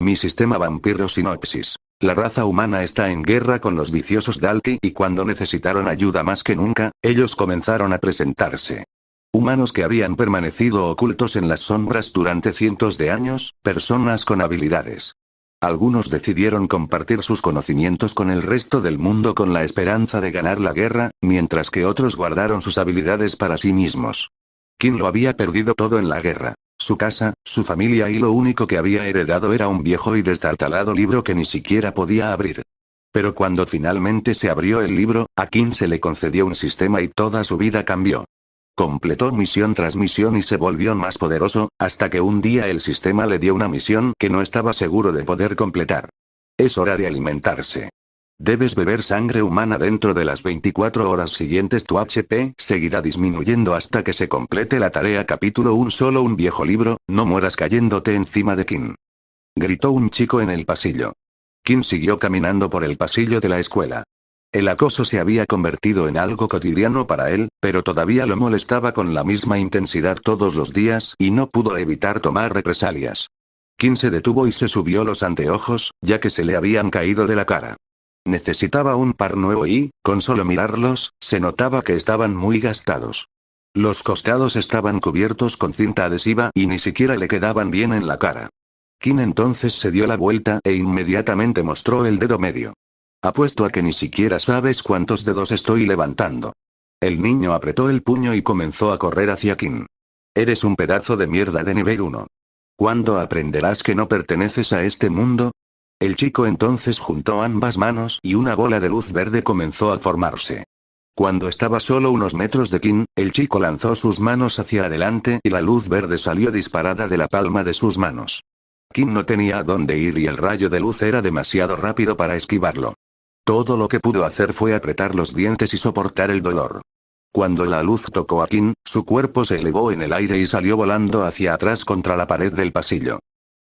Mi sistema vampiro sinopsis. La raza humana está en guerra con los viciosos Dalki y cuando necesitaron ayuda más que nunca, ellos comenzaron a presentarse. Humanos que habían permanecido ocultos en las sombras durante cientos de años, personas con habilidades. Algunos decidieron compartir sus conocimientos con el resto del mundo con la esperanza de ganar la guerra, mientras que otros guardaron sus habilidades para sí mismos. Qin lo había perdido todo en la guerra. Su casa, su familia y lo único que había heredado era un viejo y destartalado libro que ni siquiera podía abrir. Pero cuando finalmente se abrió el libro, a Qin se le concedió un sistema y toda su vida cambió. Completó misión tras misión y se volvió más poderoso, hasta que un día el sistema le dio una misión que no estaba seguro de poder completar. Es hora de alimentarse. Debes beber sangre humana dentro de las 24 horas siguientes. Tu HP seguirá disminuyendo hasta que se complete la tarea. Capítulo 1. Solo un viejo libro, no mueras cayéndote encima de Qin. Gritó un chico en el pasillo. Qin siguió caminando por el pasillo de la escuela. El acoso se había convertido en algo cotidiano para él, pero todavía lo molestaba con la misma intensidad todos los días y no pudo evitar tomar represalias. Qin se detuvo y se subió los anteojos, ya que se le habían caído de la cara. Necesitaba un par nuevo y, con solo mirarlos, se notaba que estaban muy gastados. Los costados estaban cubiertos con cinta adhesiva y ni siquiera le quedaban bien en la cara. Qin entonces se dio la vuelta e inmediatamente mostró el dedo medio. Apuesto a que ni siquiera sabes cuántos dedos estoy levantando. El niño apretó el puño y comenzó a correr hacia Qin. Eres un pedazo de mierda de nivel 1. ¿Cuándo aprenderás que no perteneces a este mundo? El chico entonces juntó ambas manos y una bola de luz verde comenzó a formarse. Cuando estaba solo unos metros de Qin, el chico lanzó sus manos hacia adelante y la luz verde salió disparada de la palma de sus manos. Qin no tenía a dónde ir y el rayo de luz era demasiado rápido para esquivarlo. Todo lo que pudo hacer fue apretar los dientes y soportar el dolor. Cuando la luz tocó a Qin, su cuerpo se elevó en el aire y salió volando hacia atrás contra la pared del pasillo.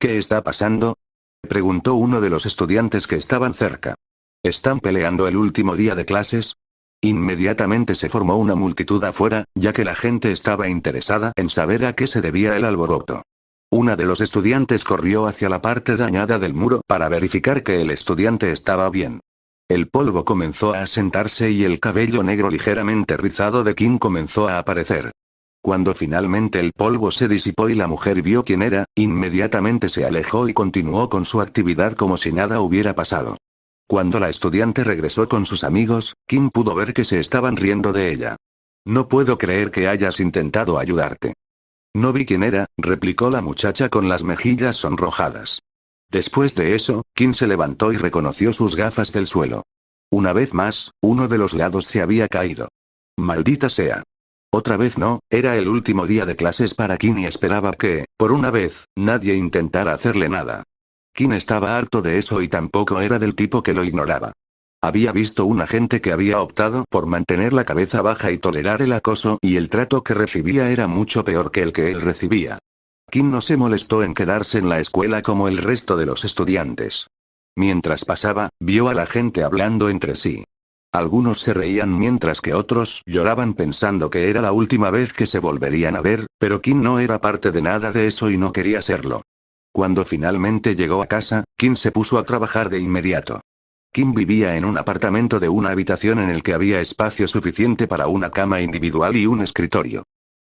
¿Qué está pasando?, preguntó uno de los estudiantes que estaban cerca. ¿Están peleando el último día de clases? Inmediatamente se formó una multitud afuera, ya que la gente estaba interesada en saber a qué se debía el alboroto. Una de los estudiantes corrió hacia la parte dañada del muro para verificar que el estudiante estaba bien. El polvo comenzó a asentarse y el cabello negro ligeramente rizado de Qin comenzó a aparecer. Cuando finalmente el polvo se disipó y la mujer vio quién era, inmediatamente se alejó y continuó con su actividad como si nada hubiera pasado. Cuando la estudiante regresó con sus amigos, Qin pudo ver que se estaban riendo de ella. No puedo creer que hayas intentado ayudarte. No vi quién era, replicó la muchacha con las mejillas sonrojadas. Después de eso, Qin se levantó y reconoció sus gafas del suelo. Una vez más, uno de los lados se había caído. Maldita sea. Otra vez no, era el último día de clases para Qin y esperaba que, por una vez, nadie intentara hacerle nada. Qin estaba harto de eso y tampoco era del tipo que lo ignoraba. Había visto un agente que había optado por mantener la cabeza baja y tolerar el acoso y el trato que recibía era mucho peor que el que él recibía. Qin no se molestó en quedarse en la escuela como el resto de los estudiantes. Mientras pasaba, vio a la gente hablando entre sí. Algunos se reían mientras que otros lloraban pensando que era la última vez que se volverían a ver, pero Qin no era parte de nada de eso y no quería serlo. Cuando finalmente llegó a casa, Qin se puso a trabajar de inmediato. Qin vivía en un apartamento de una habitación en el que había espacio suficiente para una cama individual y un escritorio.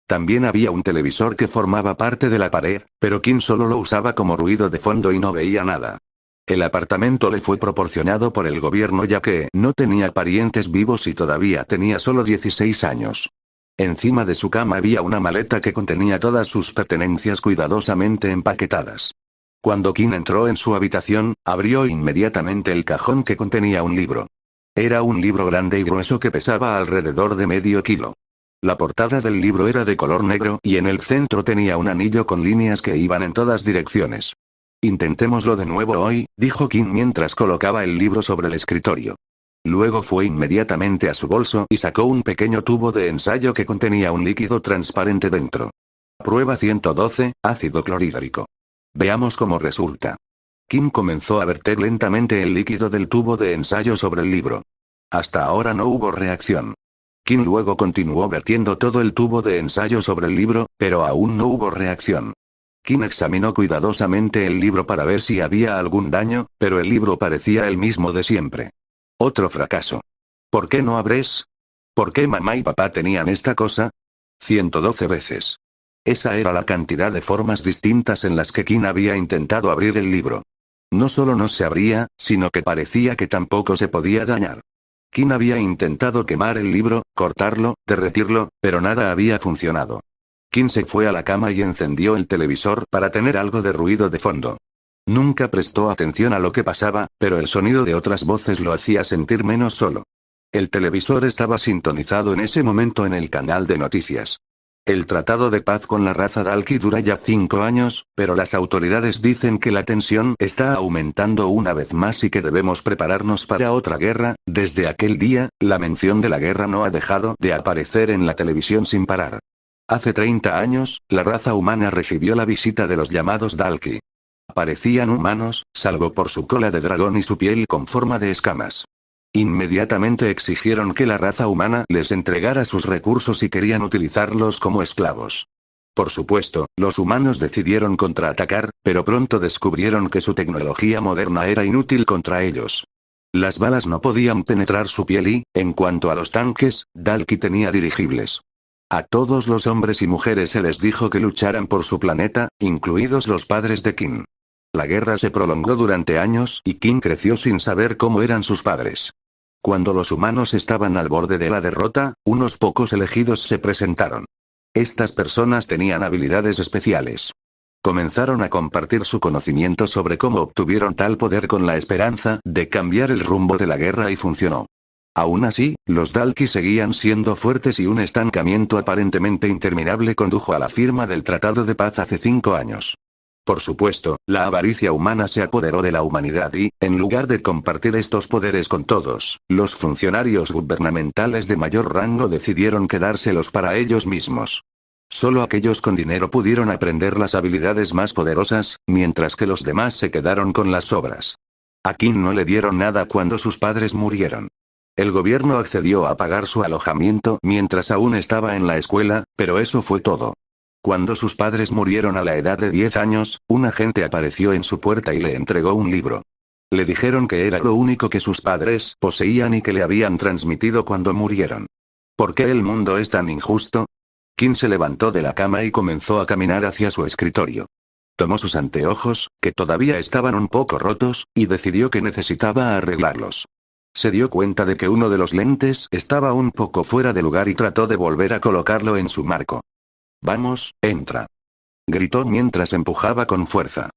También había un televisor que formaba parte de la pared, pero Qin solo lo usaba como ruido de fondo y no veía nada. El apartamento le fue proporcionado por el gobierno ya que no tenía parientes vivos y todavía tenía solo 16 años. Encima de su cama había una maleta que contenía todas sus pertenencias cuidadosamente empaquetadas. Cuando Qin entró en su habitación, abrió inmediatamente el cajón que contenía un libro. Era un libro grande y grueso que pesaba alrededor de medio kilo. La portada del libro era de color negro y en el centro tenía un anillo con líneas que iban en todas direcciones. Intentémoslo de nuevo hoy, dijo Qin mientras colocaba el libro sobre el escritorio. Luego fue inmediatamente a su bolso y sacó un pequeño tubo de ensayo que contenía un líquido transparente dentro. Prueba 112, ácido clorhídrico. Veamos cómo resulta. Qin comenzó a verter lentamente el líquido del tubo de ensayo sobre el libro. Hasta ahora no hubo reacción. Qin luego continuó vertiendo todo el tubo de ensayo sobre el libro, pero aún no hubo reacción. Kim examinó cuidadosamente el libro para ver si había algún daño, pero el libro parecía el mismo de siempre. Otro fracaso. ¿Por qué no abres? ¿Por qué mamá y papá tenían esta cosa? 112 veces. Esa era la cantidad de formas distintas en las que Kim había intentado abrir el libro. No solo no se abría, sino que parecía que tampoco se podía dañar. Kim había intentado quemar el libro, cortarlo, derretirlo, pero nada había funcionado. Kim se fue a la cama y encendió el televisor para tener algo de ruido de fondo. Nunca prestó atención a lo que pasaba, pero el sonido de otras voces lo hacía sentir menos solo. El televisor estaba sintonizado en ese momento en el canal de noticias. El tratado de paz con la raza Dalki dura ya 5 años, pero las autoridades dicen que la tensión está aumentando una vez más y que debemos prepararnos para otra guerra. Desde aquel día, la mención de la guerra no ha dejado de aparecer en la televisión sin parar. Hace 30 años, la raza humana recibió la visita de los llamados Dalki. Parecían humanos, salvo por su cola de dragón y su piel con forma de escamas. Inmediatamente exigieron que la raza humana les entregara sus recursos y querían utilizarlos como esclavos. Por supuesto, los humanos decidieron contraatacar, pero pronto descubrieron que su tecnología moderna era inútil contra ellos. Las balas no podían penetrar su piel y, en cuanto a los tanques, Dalki tenía dirigibles. A todos los hombres y mujeres se les dijo que lucharan por su planeta, incluidos los padres de Kim. La guerra se prolongó durante años y Kim creció sin saber cómo eran sus padres. Cuando los humanos estaban al borde de la derrota, unos pocos elegidos se presentaron. Estas personas tenían habilidades especiales. Comenzaron a compartir su conocimiento sobre cómo obtuvieron tal poder con la esperanza de cambiar el rumbo de la guerra y funcionó. Aún así, los Dalki seguían siendo fuertes y un estancamiento aparentemente interminable condujo a la firma del Tratado de Paz hace 5 años. Por supuesto, la avaricia humana se apoderó de la humanidad y, en lugar de compartir estos poderes con todos, los funcionarios gubernamentales de mayor rango decidieron quedárselos para ellos mismos. Solo aquellos con dinero pudieron aprender las habilidades más poderosas, mientras que los demás se quedaron con las sobras. A Kim no le dieron nada cuando sus padres murieron. El gobierno accedió a pagar su alojamiento mientras aún estaba en la escuela, pero eso fue todo. Cuando sus padres murieron a la edad de 10 años, un agente apareció en su puerta y le entregó un libro. Le dijeron que era lo único que sus padres poseían y que le habían transmitido cuando murieron. ¿Por qué el mundo es tan injusto? Kim se levantó de la cama y comenzó a caminar hacia su escritorio. Tomó sus anteojos, que todavía estaban un poco rotos, y decidió que necesitaba arreglarlos. Se dio cuenta de que uno de los lentes estaba un poco fuera de lugar y trató de volver a colocarlo en su marco. «Vamos, entra», gritó mientras empujaba con fuerza.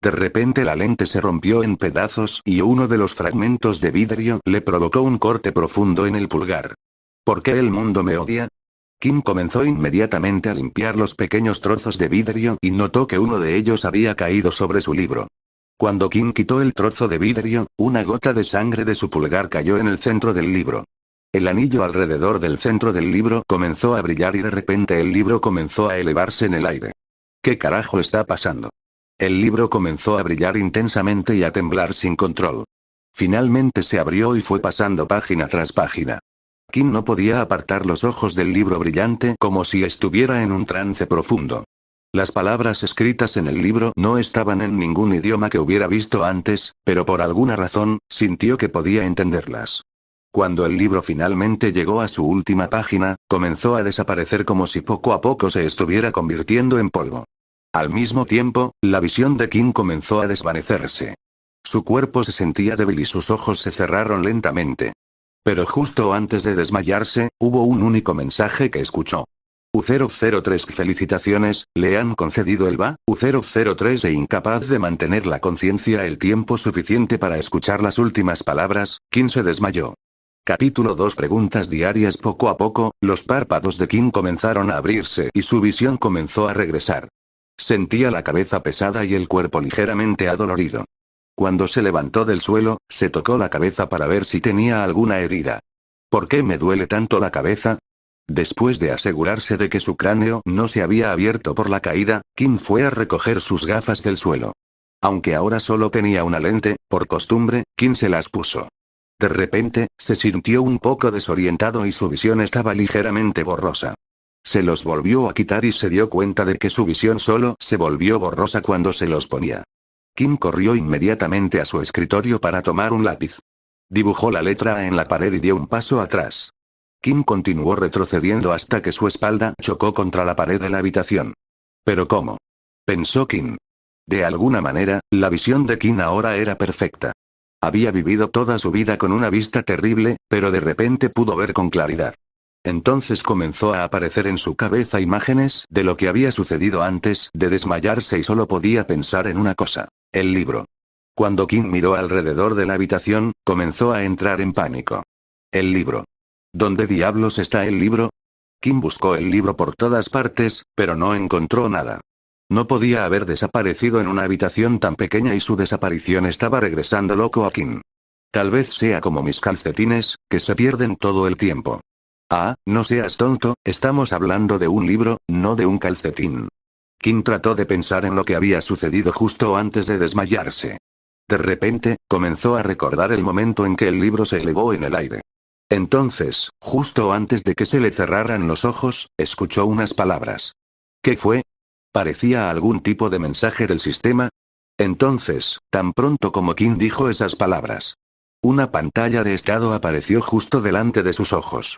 De repente la lente se rompió en pedazos y uno de los fragmentos de vidrio le provocó un corte profundo en el pulgar. ¿Por qué el mundo me odia? Kim comenzó inmediatamente a limpiar los pequeños trozos de vidrio y notó que uno de ellos había caído sobre su libro. Cuando Kim quitó el trozo de vidrio, una gota de sangre de su pulgar cayó en el centro del libro. El anillo alrededor del centro del libro comenzó a brillar y de repente el libro comenzó a elevarse en el aire. ¿Qué carajo está pasando? El libro comenzó a brillar intensamente y a temblar sin control. Finalmente se abrió y fue pasando página tras página. Kim no podía apartar los ojos del libro brillante como si estuviera en un trance profundo. Las palabras escritas en el libro no estaban en ningún idioma que hubiera visto antes, pero por alguna razón, sintió que podía entenderlas. Cuando el libro finalmente llegó a su última página, comenzó a desaparecer como si poco a poco se estuviera convirtiendo en polvo. Al mismo tiempo, la visión de Kim comenzó a desvanecerse. Su cuerpo se sentía débil y sus ojos se cerraron lentamente. Pero justo antes de desmayarse, hubo un único mensaje que escuchó. U003 felicitaciones, le han concedido el BA, U003 e incapaz de mantener la conciencia el tiempo suficiente para escuchar las últimas palabras, Kim se desmayó. Capítulo 2 Preguntas diarias. Poco a poco, los párpados de Kim comenzaron a abrirse y su visión comenzó a regresar. Sentía la cabeza pesada y el cuerpo ligeramente adolorido. Cuando se levantó del suelo, se tocó la cabeza para ver si tenía alguna herida. ¿Por qué me duele tanto la cabeza? Después de asegurarse de que su cráneo no se había abierto por la caída, Kim fue a recoger sus gafas del suelo. Aunque ahora solo tenía una lente, por costumbre, Kim se las puso. De repente, se sintió un poco desorientado y su visión estaba ligeramente borrosa. Se los volvió a quitar y se dio cuenta de que su visión solo se volvió borrosa cuando se los ponía. Kim corrió inmediatamente a su escritorio para tomar un lápiz. Dibujó la letra A en la pared y dio un paso atrás. Kim continuó retrocediendo hasta que su espalda chocó contra la pared de la habitación. ¿Pero cómo? Pensó Kim. De alguna manera, la visión de Kim ahora era perfecta. Había vivido toda su vida con una vista terrible, pero de repente pudo ver con claridad. Entonces comenzó a aparecer en su cabeza imágenes de lo que había sucedido antes de desmayarse y solo podía pensar en una cosa: el libro. Cuando Kim miró alrededor de la habitación, comenzó a entrar en pánico. El libro. ¿Dónde diablos está el libro? Kim buscó el libro por todas partes, pero no encontró nada. No podía haber desaparecido en una habitación tan pequeña y su desaparición estaba regresando loco a Kim. Tal vez sea como mis calcetines, que se pierden todo el tiempo. Ah, no seas tonto, estamos hablando de un libro, no de un calcetín. Kim trató de pensar en lo que había sucedido justo antes de desmayarse. De repente, comenzó a recordar el momento en que el libro se elevó en el aire. Entonces, justo antes de que se le cerraran los ojos, escuchó unas palabras. ¿Qué fue? ¿Parecía algún tipo de mensaje del sistema? Entonces, tan pronto como Kim dijo esas palabras, una pantalla de estado apareció justo delante de sus ojos.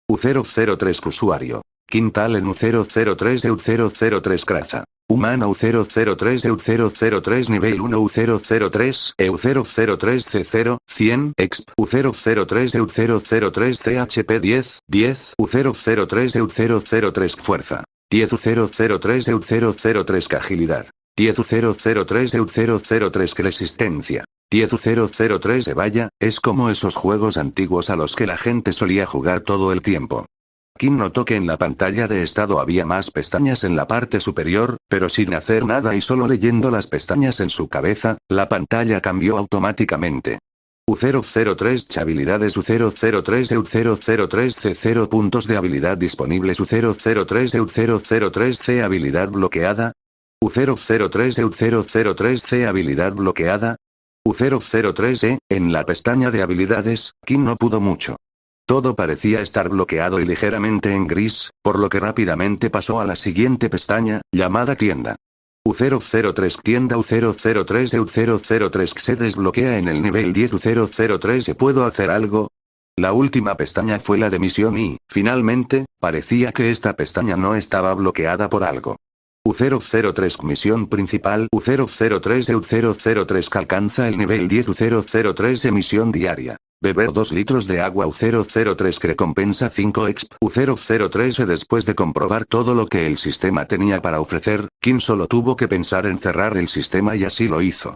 U003 usuario. Kim Talen U003 EU003 Craza. Humana U003 EU003 nivel 1 U003 EU003 C0 100 exp U003 EU003 CHP 10 10 U003 EU003 Fuerza 10 U003 EU003 Agilidad 10 U003 EU003 Resistencia 10 U003 Vaya, es como esos juegos antiguos a los que la gente solía jugar todo el tiempo. Kim notó que en la pantalla de estado había más pestañas en la parte superior, pero sin hacer nada y solo leyendo las pestañas en su cabeza, la pantalla cambió automáticamente. U003 habilidades U003 EU003 C0 puntos de habilidad disponibles U003 EU003 C habilidad bloqueada. U003 EU003 C habilidad bloqueada. U003 en la pestaña de habilidades, Kim no pudo mucho. Todo parecía estar bloqueado y ligeramente en gris, por lo que rápidamente pasó a la siguiente pestaña, llamada tienda. U003 tienda U003 EU003 se desbloquea en el nivel 10 U003 ¿Puedo hacer algo? La última pestaña fue la de misión y, finalmente, parecía que esta pestaña no estaba bloqueada por algo. U003 misión principal U003 EU003 alcanza el nivel 10 U003 emisión diaria. Beber 2 litros de agua U003 recompensa 5 exp U003 Después de comprobar todo lo que el sistema tenía para ofrecer, Kim solo tuvo que pensar en cerrar el sistema y así lo hizo.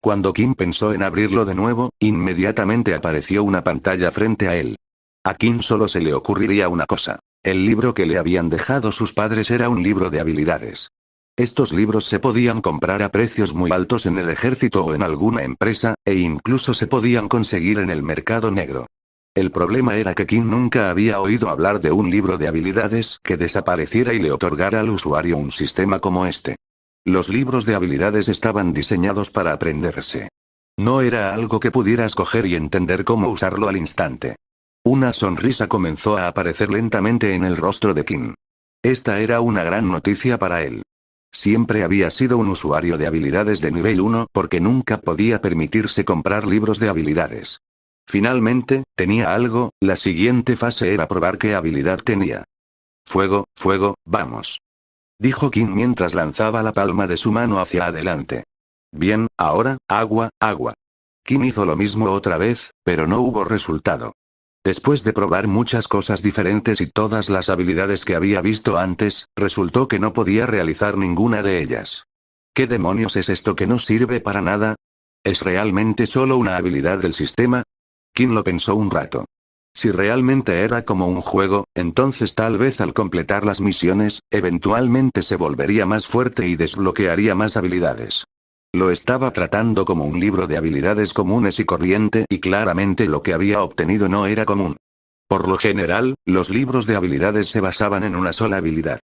Cuando Kim pensó en abrirlo de nuevo, inmediatamente apareció una pantalla frente a él. A Kim solo se le ocurriría una cosa. El libro que le habían dejado sus padres era un libro de habilidades. Estos libros se podían comprar a precios muy altos en el ejército o en alguna empresa, e incluso se podían conseguir en el mercado negro. El problema era que Kim nunca había oído hablar de un libro de habilidades que desapareciera y le otorgara al usuario un sistema como este. Los libros de habilidades estaban diseñados para aprenderse. No era algo que pudieras coger y entender cómo usarlo al instante. Una sonrisa comenzó a aparecer lentamente en el rostro de Kim. Esta era una gran noticia para él. Siempre había sido un usuario de habilidades de nivel 1 porque nunca podía permitirse comprar libros de habilidades. Finalmente, tenía algo, la siguiente fase era probar qué habilidad tenía. Fuego, fuego, vamos. Dijo Kim mientras lanzaba la palma de su mano hacia adelante. Bien, ahora, agua, agua. Kim hizo lo mismo otra vez, pero no hubo resultado. Después de probar muchas cosas diferentes y todas las habilidades que había visto antes, resultó que no podía realizar ninguna de ellas. ¿Qué demonios es esto que no sirve para nada? ¿Es realmente solo una habilidad del sistema? Kim lo pensó un rato. Si realmente era como un juego, entonces tal vez al completar las misiones, eventualmente se volvería más fuerte y desbloquearía más habilidades. Lo estaba tratando como un libro de habilidades comunes y corriente y claramente lo que había obtenido no era común. Por lo general, los libros de habilidades se basaban en una sola habilidad.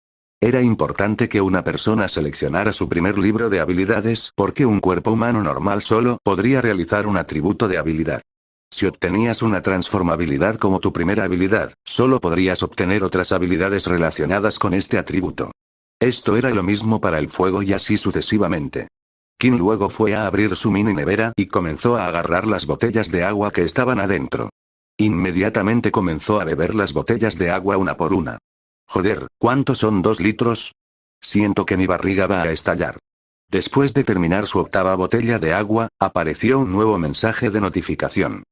Era importante que una persona seleccionara su primer libro de habilidades porque un cuerpo humano normal solo podría realizar un atributo de habilidad. Si obtenías una transformabilidad como tu primera habilidad, solo podrías obtener otras habilidades relacionadas con este atributo. Esto era lo mismo para el fuego y así sucesivamente. King luego fue a abrir su mini nevera y comenzó a agarrar las botellas de agua que estaban adentro. Inmediatamente comenzó a beber las botellas de agua una por una. Joder, ¿cuántos son 2 litros? Siento que mi barriga va a estallar. Después de terminar su octava botella de agua, apareció un nuevo mensaje de notificación.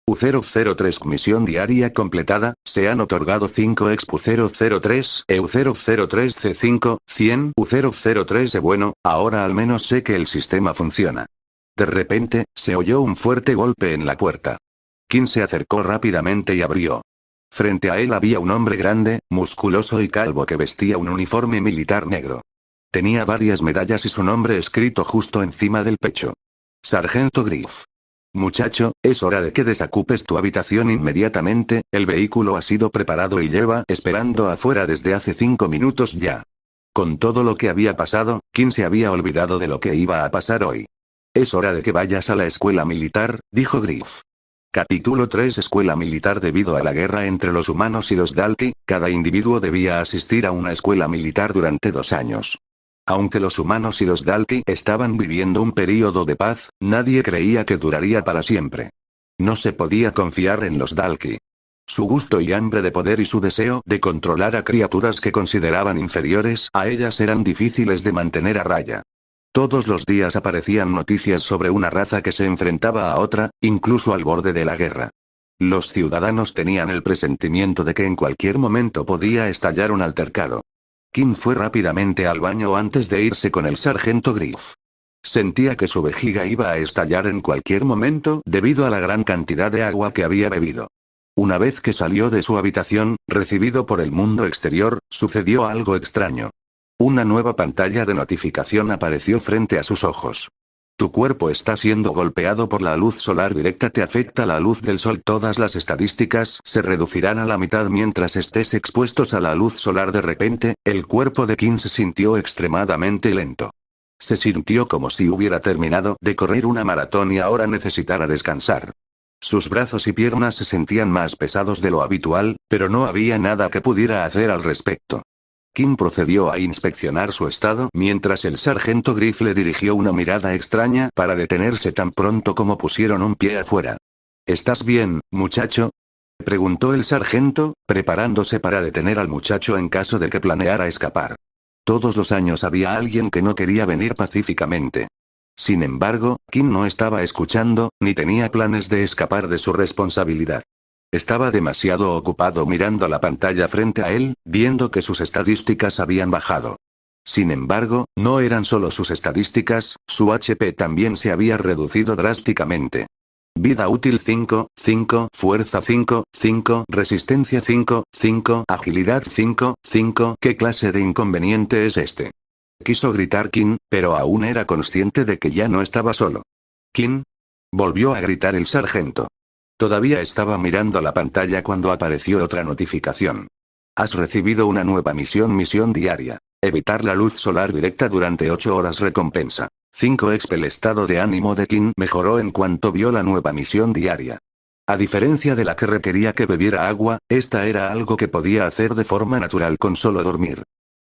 U003 misión diaria completada, se han otorgado 5 exp U003, EU003C5, 100 U003 bueno, ahora al menos sé que el sistema funciona. De repente, se oyó un fuerte golpe en la puerta. King se acercó rápidamente y abrió. Frente a él había un hombre grande, musculoso y calvo que vestía un uniforme militar negro. Tenía varias medallas y su nombre escrito justo encima del pecho. Sargento Griff. Muchacho, es hora de que desocupes tu habitación inmediatamente, el vehículo ha sido preparado y lleva esperando afuera desde hace 5 minutos ya. Con todo lo que había pasado, King se había olvidado de lo que iba a pasar hoy. Es hora de que vayas a la escuela militar, dijo Griff. Capítulo 3 Escuela militar. Debido a la guerra entre los humanos y los Dalki, cada individuo debía asistir a una escuela militar durante 2 años. Aunque los humanos y los Dalki estaban viviendo un período de paz, nadie creía que duraría para siempre. No se podía confiar en los Dalki. Su gusto y hambre de poder y su deseo de controlar a criaturas que consideraban inferiores a ellas eran difíciles de mantener a raya. Todos los días aparecían noticias sobre una raza que se enfrentaba a otra, incluso al borde de la guerra. Los ciudadanos tenían el presentimiento de que en cualquier momento podía estallar un altercado. King fue rápidamente al baño antes de irse con el sargento Griff. Sentía que su vejiga iba a estallar en cualquier momento debido a la gran cantidad de agua que había bebido. Una vez que salió de su habitación, recibido por el mundo exterior, sucedió algo extraño. Una nueva pantalla de notificación apareció frente a sus ojos. Tu cuerpo está siendo golpeado por la luz solar directa. Te afecta la luz del sol. Todas las estadísticas se reducirán a la mitad mientras estés expuestos a la luz solar. De repente, el cuerpo de King se sintió extremadamente lento. Se sintió como si hubiera terminado de correr una maratón y ahora necesitara descansar. Sus brazos y piernas se sentían más pesados de lo habitual, pero no había nada que pudiera hacer al respecto. King procedió a inspeccionar su estado mientras el sargento Griff le dirigió una mirada extraña para detenerse tan pronto como pusieron un pie afuera. ¿Estás bien, muchacho?, preguntó el sargento, preparándose para detener al muchacho en caso de que planeara escapar. Todos los años había alguien que no quería venir pacíficamente. Sin embargo, King no estaba escuchando, ni tenía planes de escapar de su responsabilidad. Estaba demasiado ocupado mirando la pantalla frente a él, viendo que sus estadísticas habían bajado. Sin embargo, no eran solo sus estadísticas, su HP también se había reducido drásticamente. Vida útil 5, 5, fuerza 5, 5, resistencia 5, 5, agilidad 5, 5. ¿Qué clase de inconveniente es este? Quiso gritar King, pero aún era consciente de que ya no estaba solo. ¿King? Volvió a gritar el sargento. Todavía estaba mirando la pantalla cuando apareció otra notificación. Has recibido una nueva misión diaria. Evitar la luz solar directa durante 8 horas. Recompensa 5 exp. El estado de ánimo de King mejoró en cuanto vio la nueva misión diaria. A diferencia de la que requería que bebiera agua, esta era algo que podía hacer de forma natural con solo dormir.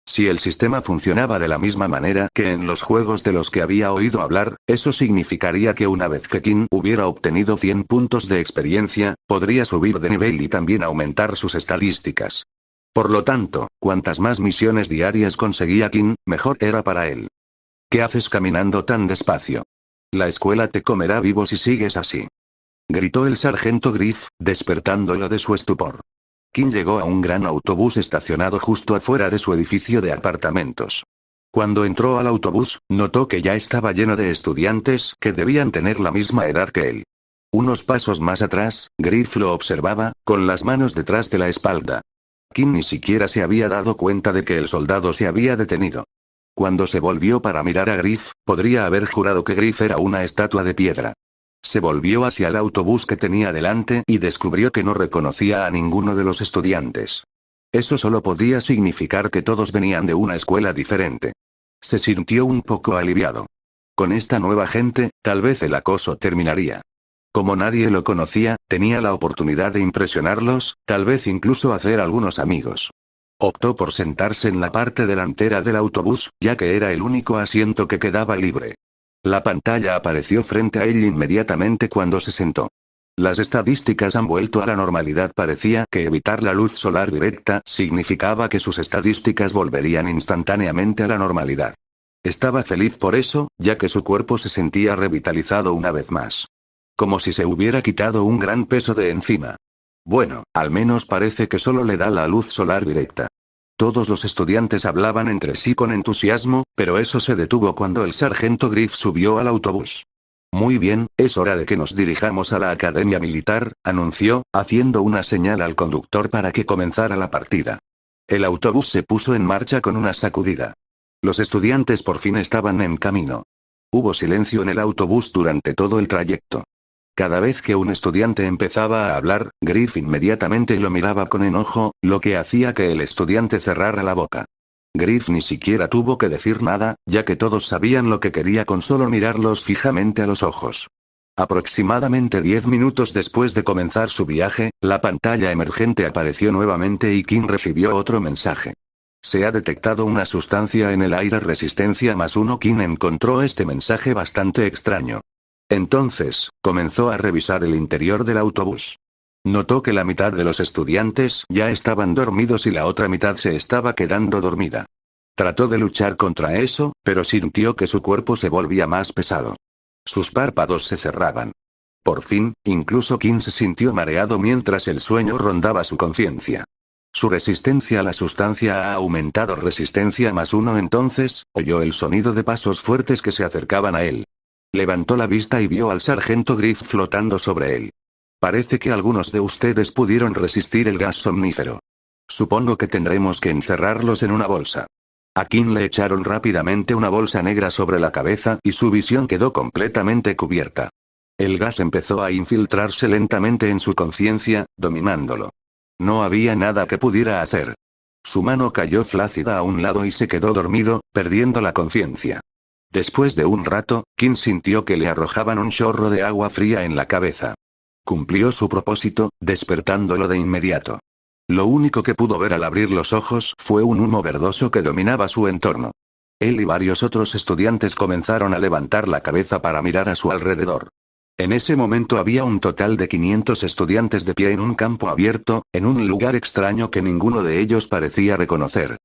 Si el sistema funcionaba de la misma manera que en los juegos de los que había oído hablar, eso significaría que una vez que King hubiera obtenido 100 puntos de experiencia, podría subir de nivel y también aumentar sus estadísticas. Por lo tanto, cuantas más misiones diarias conseguía King, mejor era para él. ¿Qué haces caminando tan despacio? La escuela te comerá vivo si sigues así. Gritó el sargento Griff, despertándolo de su estupor. King llegó a un gran autobús estacionado justo afuera de su edificio de apartamentos. Cuando entró al autobús, notó que ya estaba lleno de estudiantes que debían tener la misma edad que él. Unos pasos más atrás, Griff lo observaba, con las manos detrás de la espalda. King ni siquiera se había dado cuenta de que el soldado se había detenido. Cuando se volvió para mirar a Griff, podría haber jurado que Griff era una estatua de piedra. Se volvió hacia el autobús que tenía delante y descubrió que no reconocía a ninguno de los estudiantes. Eso solo podía significar que todos venían de una escuela diferente. Se sintió un poco aliviado. Con esta nueva gente, tal vez el acoso terminaría. Como nadie lo conocía, tenía la oportunidad de impresionarlos, tal vez incluso hacer algunos amigos. Optó por sentarse en la parte delantera del autobús, ya que era el único asiento que quedaba libre. La pantalla apareció frente a él inmediatamente cuando se sentó. Las estadísticas han vuelto a la normalidad. Parecía que evitar la luz solar directa significaba que sus estadísticas volverían instantáneamente a la normalidad. Estaba feliz por eso, ya que su cuerpo se sentía revitalizado una vez más. Como si se hubiera quitado un gran peso de encima. Bueno, al menos parece que solo le da la luz solar directa. Todos los estudiantes hablaban entre sí con entusiasmo, pero eso se detuvo cuando el sargento Griff subió al autobús. Muy bien, es hora de que nos dirijamos a la academia militar, anunció, haciendo una señal al conductor para que comenzara la partida. El autobús se puso en marcha con una sacudida. Los estudiantes por fin estaban en camino. Hubo silencio en el autobús durante todo el trayecto. Cada vez que un estudiante empezaba a hablar, Griff inmediatamente lo miraba con enojo, lo que hacía que el estudiante cerrara la boca. Griff ni siquiera tuvo que decir nada, ya que todos sabían lo que quería con solo mirarlos fijamente a los ojos. Aproximadamente 10 minutos después de comenzar su viaje, la pantalla emergente apareció nuevamente y Kim recibió otro mensaje. Se ha detectado una sustancia en el aire resistencia +1. Kim encontró este mensaje bastante extraño. Entonces, comenzó a revisar el interior del autobús. Notó que la mitad de los estudiantes ya estaban dormidos y la otra mitad se estaba quedando dormida. Trató de luchar contra eso, pero sintió que su cuerpo se volvía más pesado. Sus párpados se cerraban. Por fin, incluso Kim se sintió mareado mientras el sueño rondaba su conciencia. Su resistencia a la sustancia ha aumentado. Resistencia +1. Entonces, oyó el sonido de pasos fuertes que se acercaban a él. Levantó la vista y vio al sargento Griff flotando sobre él. Parece que algunos de ustedes pudieron resistir el gas somnífero. Supongo que tendremos que encerrarlos en una bolsa. A Kim le echaron rápidamente una bolsa negra sobre la cabeza y su visión quedó completamente cubierta. El gas empezó a infiltrarse lentamente en su conciencia, dominándolo. No había nada que pudiera hacer. Su mano cayó flácida a un lado y se quedó dormido, perdiendo la conciencia. Después de un rato, Kim sintió que le arrojaban un chorro de agua fría en la cabeza. Cumplió su propósito, despertándolo de inmediato. Lo único que pudo ver al abrir los ojos fue un humo verdoso que dominaba su entorno. Él y varios otros estudiantes comenzaron a levantar la cabeza para mirar a su alrededor. En ese momento había un total de 500 estudiantes de pie en un campo abierto, en un lugar extraño que ninguno de ellos parecía reconocer.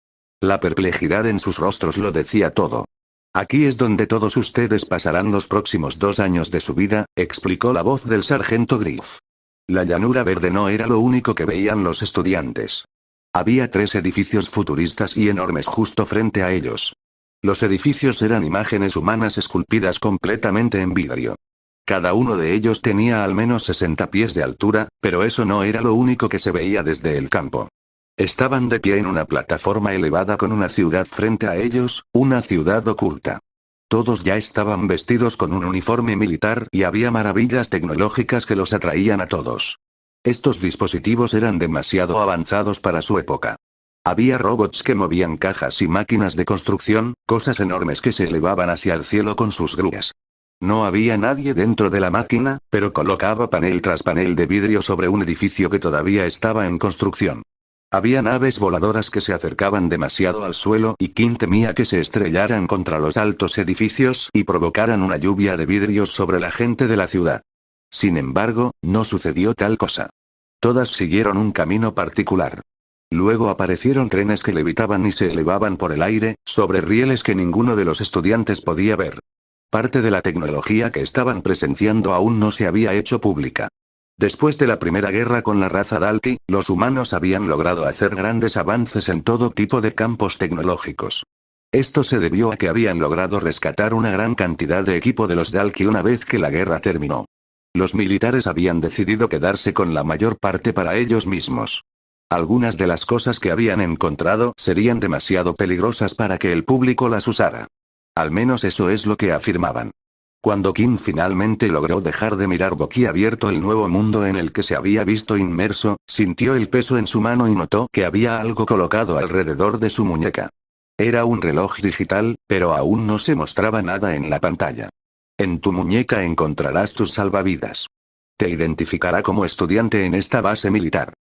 La perplejidad en sus rostros lo decía todo. Aquí es donde todos ustedes pasarán los próximos 2 años de su vida, explicó la voz del sargento Griff. La llanura verde no era lo único que veían los estudiantes. Había 3 edificios futuristas y enormes justo frente a ellos. Los edificios eran imágenes humanas esculpidas completamente en vidrio. Cada uno de ellos tenía al menos 60 pies de altura, pero eso no era lo único que se veía desde el campo. Estaban de pie en una plataforma elevada con una ciudad frente a ellos, una ciudad oculta. Todos ya estaban vestidos con un uniforme militar y había maravillas tecnológicas que los atraían a todos. Estos dispositivos eran demasiado avanzados para su época. Había robots que movían cajas y máquinas de construcción, cosas enormes que se elevaban hacia el cielo con sus grúas. No había nadie dentro de la máquina, pero colocaba panel tras panel de vidrio sobre un edificio que todavía estaba en construcción. Había naves voladoras que se acercaban demasiado al suelo y Kim temía que se estrellaran contra los altos edificios y provocaran una lluvia de vidrios sobre la gente de la ciudad. Sin embargo, no sucedió tal cosa. Todas siguieron un camino particular. Luego aparecieron trenes que levitaban y se elevaban por el aire, sobre rieles que ninguno de los estudiantes podía ver. Parte de la tecnología que estaban presenciando aún no se había hecho pública. Después de la primera guerra con la raza Dalki, los humanos habían logrado hacer grandes avances en todo tipo de campos tecnológicos. Esto se debió a que habían logrado rescatar una gran cantidad de equipo de los Dalki una vez que la guerra terminó. Los militares habían decidido quedarse con la mayor parte para ellos mismos. Algunas de las cosas que habían encontrado serían demasiado peligrosas para que el público las usara. Al menos eso es lo que afirmaban. Cuando Kim finalmente logró dejar de mirar boquiabierto el nuevo mundo en el que se había visto inmerso, sintió el peso en su mano y notó que había algo colocado alrededor de su muñeca. Era un reloj digital, pero aún no se mostraba nada en la pantalla. En tu muñeca encontrarás tus salvavidas. Te identificará como estudiante en esta base militar.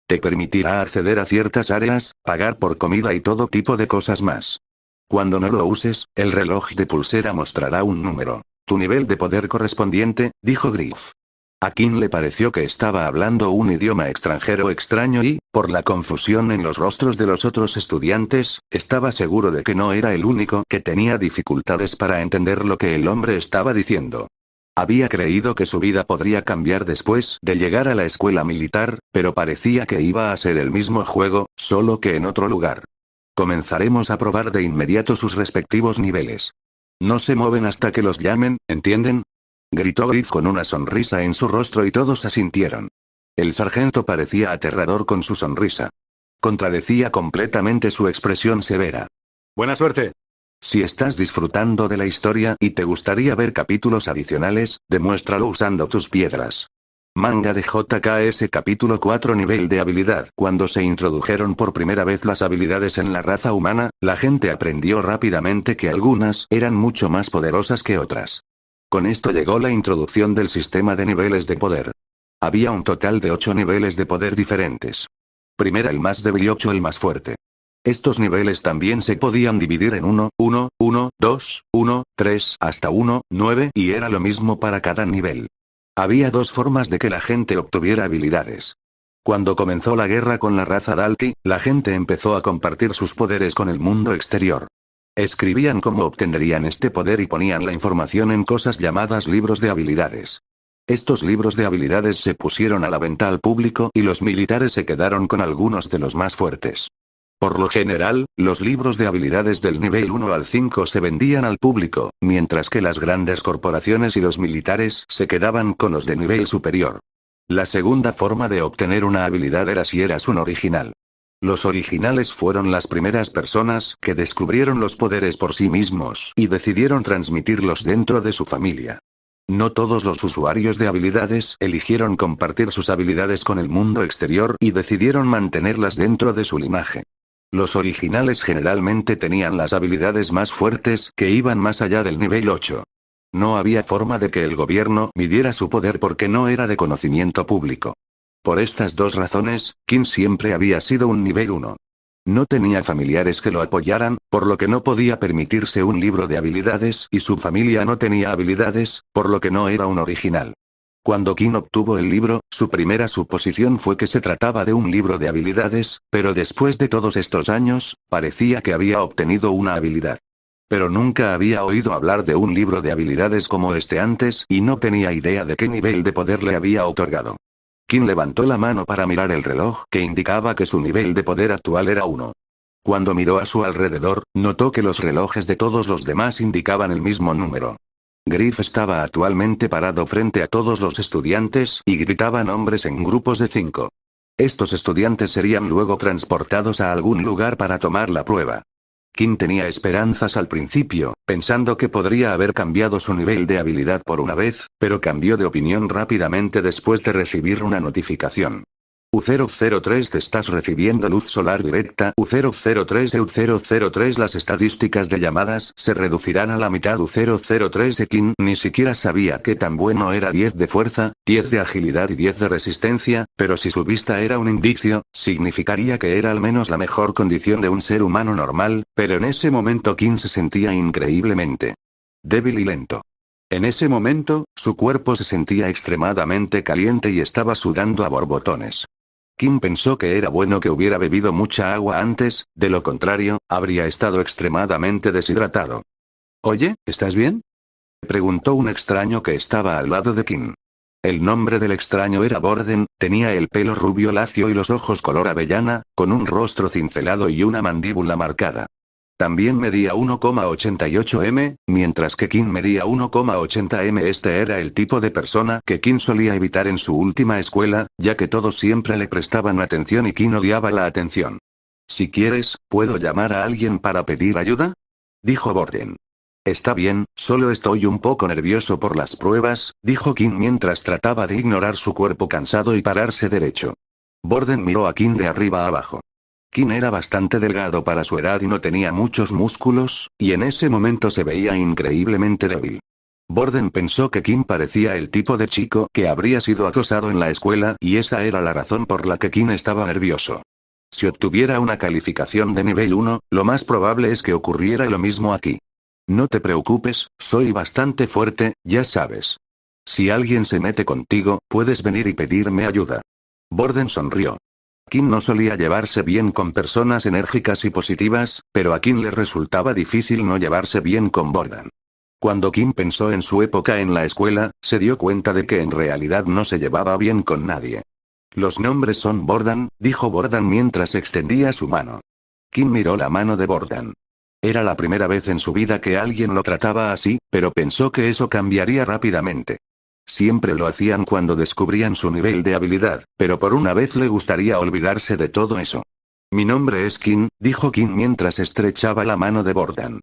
Te permitirá acceder a ciertas áreas, pagar por comida y todo tipo de cosas más. Cuando no lo uses, el reloj de pulsera mostrará un número. Tu nivel de poder correspondiente, dijo Griff. A Kim le pareció que estaba hablando un idioma extranjero extraño y, por la confusión en los rostros de los otros estudiantes, estaba seguro de que no era el único que tenía dificultades para entender lo que el hombre estaba diciendo. Había creído que su vida podría cambiar después de llegar a la escuela militar, pero parecía que iba a ser el mismo juego, solo que en otro lugar. Comenzaremos a probar de inmediato sus respectivos niveles. No se mueven hasta que los llamen, ¿entienden? Gritó Griff con una sonrisa en su rostro y todos asintieron. El sargento parecía aterrador con su sonrisa. Contradecía completamente su expresión severa. Buena suerte. Si estás disfrutando de la historia y te gustaría ver capítulos adicionales, demuéstralo usando tus piedras. Manga de JKS Capítulo 4 Nivel de habilidad. Cuando se introdujeron por primera vez las habilidades en la raza humana, la gente aprendió rápidamente que algunas eran mucho más poderosas que otras. Con esto llegó la introducción del sistema de niveles de poder. Había un total de 8 niveles de poder diferentes. Primero el más débil y 8 el más fuerte. Estos niveles también se podían dividir en 1, 1, 1, 2, 1, 3 hasta 1, 9 y era lo mismo para cada nivel. Había dos formas de que la gente obtuviera habilidades. Cuando comenzó la guerra con la raza Dalti, la gente empezó a compartir sus poderes con el mundo exterior. Escribían cómo obtendrían este poder y ponían la información en cosas llamadas libros de habilidades. Estos libros de habilidades se pusieron a la venta al público y los militares se quedaron con algunos de los más fuertes. Por lo general, los libros de habilidades del nivel 1 al 5 se vendían al público, mientras que las grandes corporaciones y los militares se quedaban con los de nivel superior. La segunda forma de obtener una habilidad era si eras un original. Los originales fueron las primeras personas que descubrieron los poderes por sí mismos y decidieron transmitirlos dentro de su familia. No todos los usuarios de habilidades eligieron compartir sus habilidades con el mundo exterior y decidieron mantenerlas dentro de su linaje. Los originales generalmente tenían las habilidades más fuertes que iban más allá del nivel 8. No había forma de que el gobierno midiera su poder porque no era de conocimiento público. Por estas dos razones, Kim siempre había sido un nivel 1. No tenía familiares que lo apoyaran, por lo que no podía permitirse un libro de habilidades y su familia no tenía habilidades, por lo que no era un original. Cuando Kim obtuvo el libro, su primera suposición fue que se trataba de un libro de habilidades, pero después de todos estos años, parecía que había obtenido una habilidad. Pero nunca había oído hablar de un libro de habilidades como este antes y no tenía idea de qué nivel de poder le había otorgado. Kim levantó la mano para mirar el reloj que indicaba que su nivel de poder actual era 1. Cuando miró a su alrededor, notó que los relojes de todos los demás indicaban el mismo número. Griff estaba actualmente parado frente a todos los estudiantes y gritaba nombres en grupos de 5. Estos estudiantes serían luego transportados a algún lugar para tomar la prueba. Kim tenía esperanzas al principio, pensando que podría haber cambiado su nivel de habilidad por una vez, pero cambió de opinión rápidamente después de recibir una notificación. U003 te estás recibiendo luz solar directa. U003 EU003 las estadísticas de llamadas se reducirán a la mitad. U003 Kim ni siquiera sabía qué tan bueno era 10 de fuerza, 10 de agilidad y 10 de resistencia, pero si su vista era un indicio, significaría que era al menos la mejor condición de un ser humano normal, pero en ese momento Kim se sentía increíblemente débil y lento. En ese momento, su cuerpo se sentía extremadamente caliente y estaba sudando a borbotones. Kim pensó que era bueno que hubiera bebido mucha agua antes, de lo contrario, habría estado extremadamente deshidratado. «Oye, ¿estás bien?», preguntó un extraño que estaba al lado de Kim. El nombre del extraño era Borden, tenía el pelo rubio lacio y los ojos color avellana, con un rostro cincelado y una mandíbula marcada. También medía 1,88 m, mientras que Kim medía 1,80 m. Este era el tipo de persona que Kim solía evitar en su última escuela, ya que todos siempre le prestaban atención y Kim odiaba la atención. «Si quieres, ¿puedo llamar a alguien para pedir ayuda?», dijo Borden. «Está bien, solo estoy un poco nervioso por las pruebas», dijo Kim mientras trataba de ignorar su cuerpo cansado y pararse derecho. Borden miró a Kim de arriba a abajo. Kim era bastante delgado para su edad y no tenía muchos músculos, y en ese momento se veía increíblemente débil. Borden pensó que Kim parecía el tipo de chico que habría sido acosado en la escuela y esa era la razón por la que Kim estaba nervioso. Si obtuviera una calificación de nivel 1, lo más probable es que ocurriera lo mismo aquí. No te preocupes, soy bastante fuerte, ya sabes. Si alguien se mete contigo, puedes venir y pedirme ayuda. Borden sonrió. Kim no solía llevarse bien con personas enérgicas y positivas, pero a Kim le resultaba difícil no llevarse bien con Borden. Cuando Kim pensó en su época en la escuela, se dio cuenta de que en realidad no se llevaba bien con nadie. Los nombres son Borden, dijo Borden mientras extendía su mano. Kim miró la mano de Borden. Era la primera vez en su vida que alguien lo trataba así, pero pensó que eso cambiaría rápidamente. Siempre lo hacían cuando descubrían su nivel de habilidad, pero por una vez le gustaría olvidarse de todo eso. Mi nombre es Kim, dijo Kim mientras estrechaba la mano de Borden.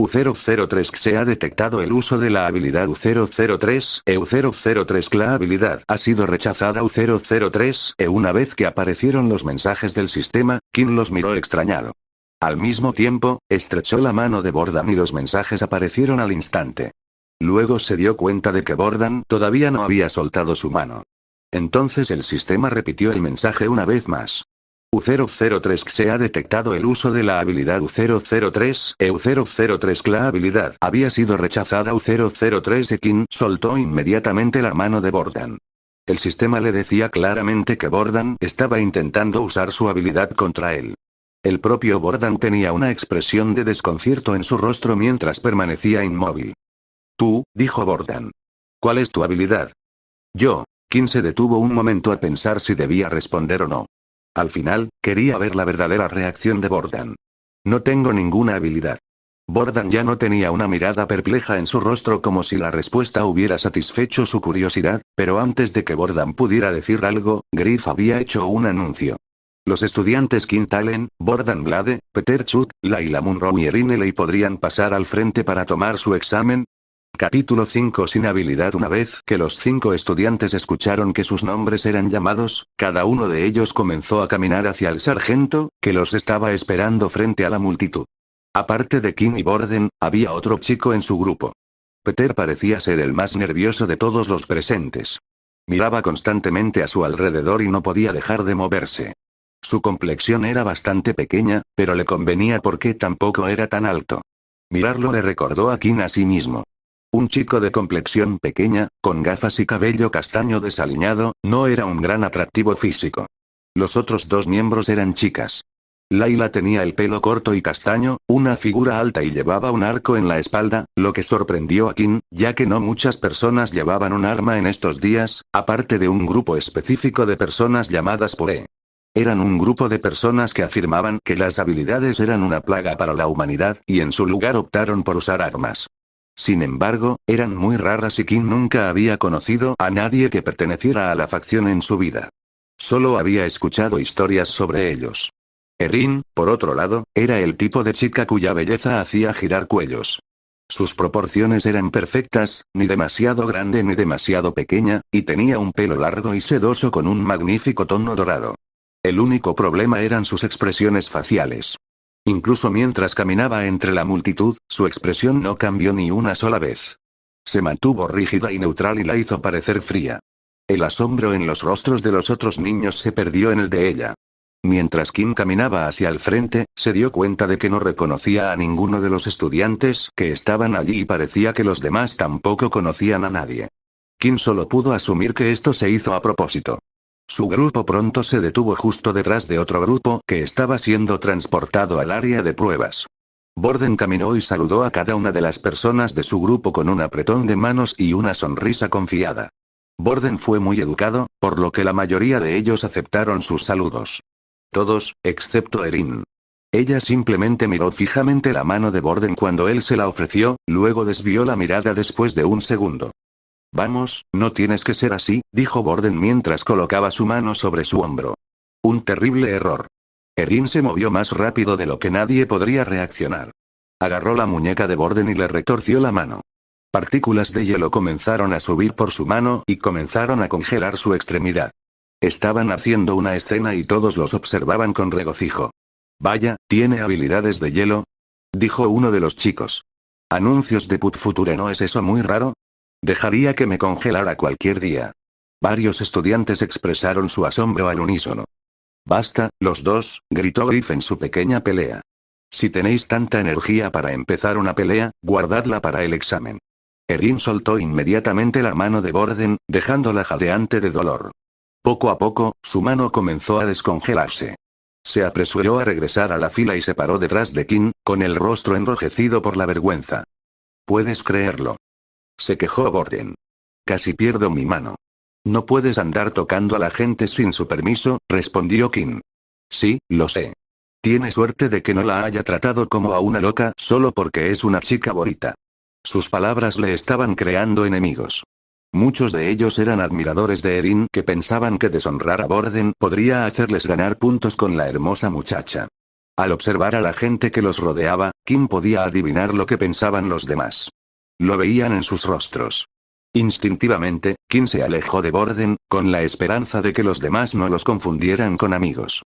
U003 se ha detectado el uso de la habilidad U003, EU003 la habilidad ha sido rechazada U003, una vez que aparecieron los mensajes del sistema, Kim los miró extrañado. Al mismo tiempo, estrechó la mano de Borden y los mensajes aparecieron al instante. Luego se dio cuenta de que Borden todavía no había soltado su mano. Entonces el sistema repitió el mensaje una vez más. U003 se ha detectado el uso de la habilidad U003, EU003 la habilidad había sido rechazada U003 Kim soltó inmediatamente la mano de Borden. El sistema le decía claramente que Borden estaba intentando usar su habilidad contra él. El propio Borden tenía una expresión de desconcierto en su rostro mientras permanecía inmóvil. Tú, dijo Borden. ¿Cuál es tu habilidad? Yo. Kim se detuvo un momento a pensar si debía responder o no. Al final, quería ver la verdadera reacción de Borden. No tengo ninguna habilidad. Borden ya no tenía una mirada perpleja en su rostro como si la respuesta hubiera satisfecho su curiosidad, pero antes de que Borden pudiera decir algo, Griff había hecho un anuncio. Los estudiantes Kim Talen, Borden Blade, Peter Chut, Layla Munro y Erin Lee podrían pasar al frente para tomar su examen. Capítulo 5 Sin habilidad. Una vez que los 5 estudiantes escucharon que sus nombres eran llamados, cada uno de ellos comenzó a caminar hacia el sargento, que los estaba esperando frente a la multitud. Aparte de Kim y Borden, había otro chico en su grupo. Peter parecía ser el más nervioso de todos los presentes. Miraba constantemente a su alrededor y no podía dejar de moverse. Su complexión era bastante pequeña, pero le convenía porque tampoco era tan alto. Mirarlo le recordó a Kim a sí mismo. Un chico de complexión pequeña, con gafas y cabello castaño desaliñado, no era un gran atractivo físico. Los otros dos miembros eran chicas. Layla tenía el pelo corto y castaño, una figura alta y llevaba un arco en la espalda, lo que sorprendió a Kim, ya que no muchas personas llevaban un arma en estos días, aparte de un grupo específico de personas llamadas Pore. Eran un grupo de personas que afirmaban que las habilidades eran una plaga para la humanidad y en su lugar optaron por usar armas. Sin embargo, eran muy raras y Kim nunca había conocido a nadie que perteneciera a la facción en su vida. Solo había escuchado historias sobre ellos. Erin, por otro lado, era el tipo de chica cuya belleza hacía girar cuellos. Sus proporciones eran perfectas, ni demasiado grande ni demasiado pequeña, y tenía un pelo largo y sedoso con un magnífico tono dorado. El único problema eran sus expresiones faciales. Incluso mientras caminaba entre la multitud, su expresión no cambió ni una sola vez. Se mantuvo rígida y neutral y la hizo parecer fría. El asombro en los rostros de los otros niños se perdió en el de ella. Mientras Kim caminaba hacia el frente, se dio cuenta de que no reconocía a ninguno de los estudiantes que estaban allí y parecía que los demás tampoco conocían a nadie. Kim solo pudo asumir que esto se hizo a propósito. Su grupo pronto se detuvo justo detrás de otro grupo que estaba siendo transportado al área de pruebas. Borden caminó y saludó a cada una de las personas de su grupo con un apretón de manos y una sonrisa confiada. Borden fue muy educado, por lo que la mayoría de ellos aceptaron sus saludos. Todos, excepto Erin. Ella simplemente miró fijamente la mano de Borden cuando él se la ofreció, luego desvió la mirada después de un segundo. Vamos, no tienes que ser así, dijo Borden mientras colocaba su mano sobre su hombro. Un terrible error. Erin se movió más rápido de lo que nadie podría reaccionar. Agarró la muñeca de Borden y le retorció la mano. Partículas de hielo comenzaron a subir por su mano y comenzaron a congelar su extremidad. Estaban haciendo una escena y todos los observaban con regocijo. Vaya, ¿tiene habilidades de hielo?, dijo uno de los chicos. Anuncios de Put Future, ¿no es eso muy raro? Dejaría que me congelara cualquier día. Varios estudiantes expresaron su asombro al unísono. Basta, los dos, gritó Griff en su pequeña pelea. Si tenéis tanta energía para empezar una pelea, guardadla para el examen. Erin soltó inmediatamente la mano de Borden, dejándola jadeante de dolor. Poco a poco, su mano comenzó a descongelarse. Se apresuró a regresar a la fila y se paró detrás de Kim, con el rostro enrojecido por la vergüenza. ¿Puedes creerlo?, se quejó Borden. Casi pierdo mi mano. No puedes andar tocando a la gente sin su permiso, respondió Kim. Sí, lo sé. Tiene suerte de que no la haya tratado como a una loca solo porque es una chica bonita. Sus palabras le estaban creando enemigos. Muchos de ellos eran admiradores de Erin que pensaban que deshonrar a Borden podría hacerles ganar puntos con la hermosa muchacha. Al observar a la gente que los rodeaba, Kim podía adivinar lo que pensaban los demás. Lo veían en sus rostros. Instintivamente, Kim se alejó de Borden, con la esperanza de que los demás no los confundieran con amigos.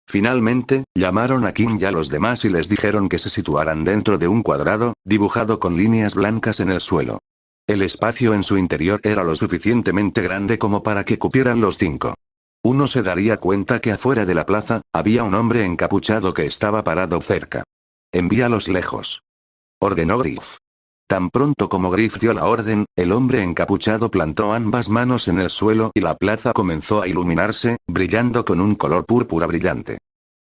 Finalmente, llamaron a Kim y a los demás y les dijeron que se situaran dentro de un cuadrado, dibujado con líneas blancas en el suelo. El espacio en su interior era lo suficientemente grande como para que cupieran los 5. Uno se daría cuenta que afuera de la plaza, había un hombre encapuchado que estaba parado cerca. Envíalos lejos, ordenó Griff. Tan pronto como Griff dio la orden, el hombre encapuchado plantó ambas manos en el suelo y la plaza comenzó a iluminarse, brillando con un color púrpura brillante.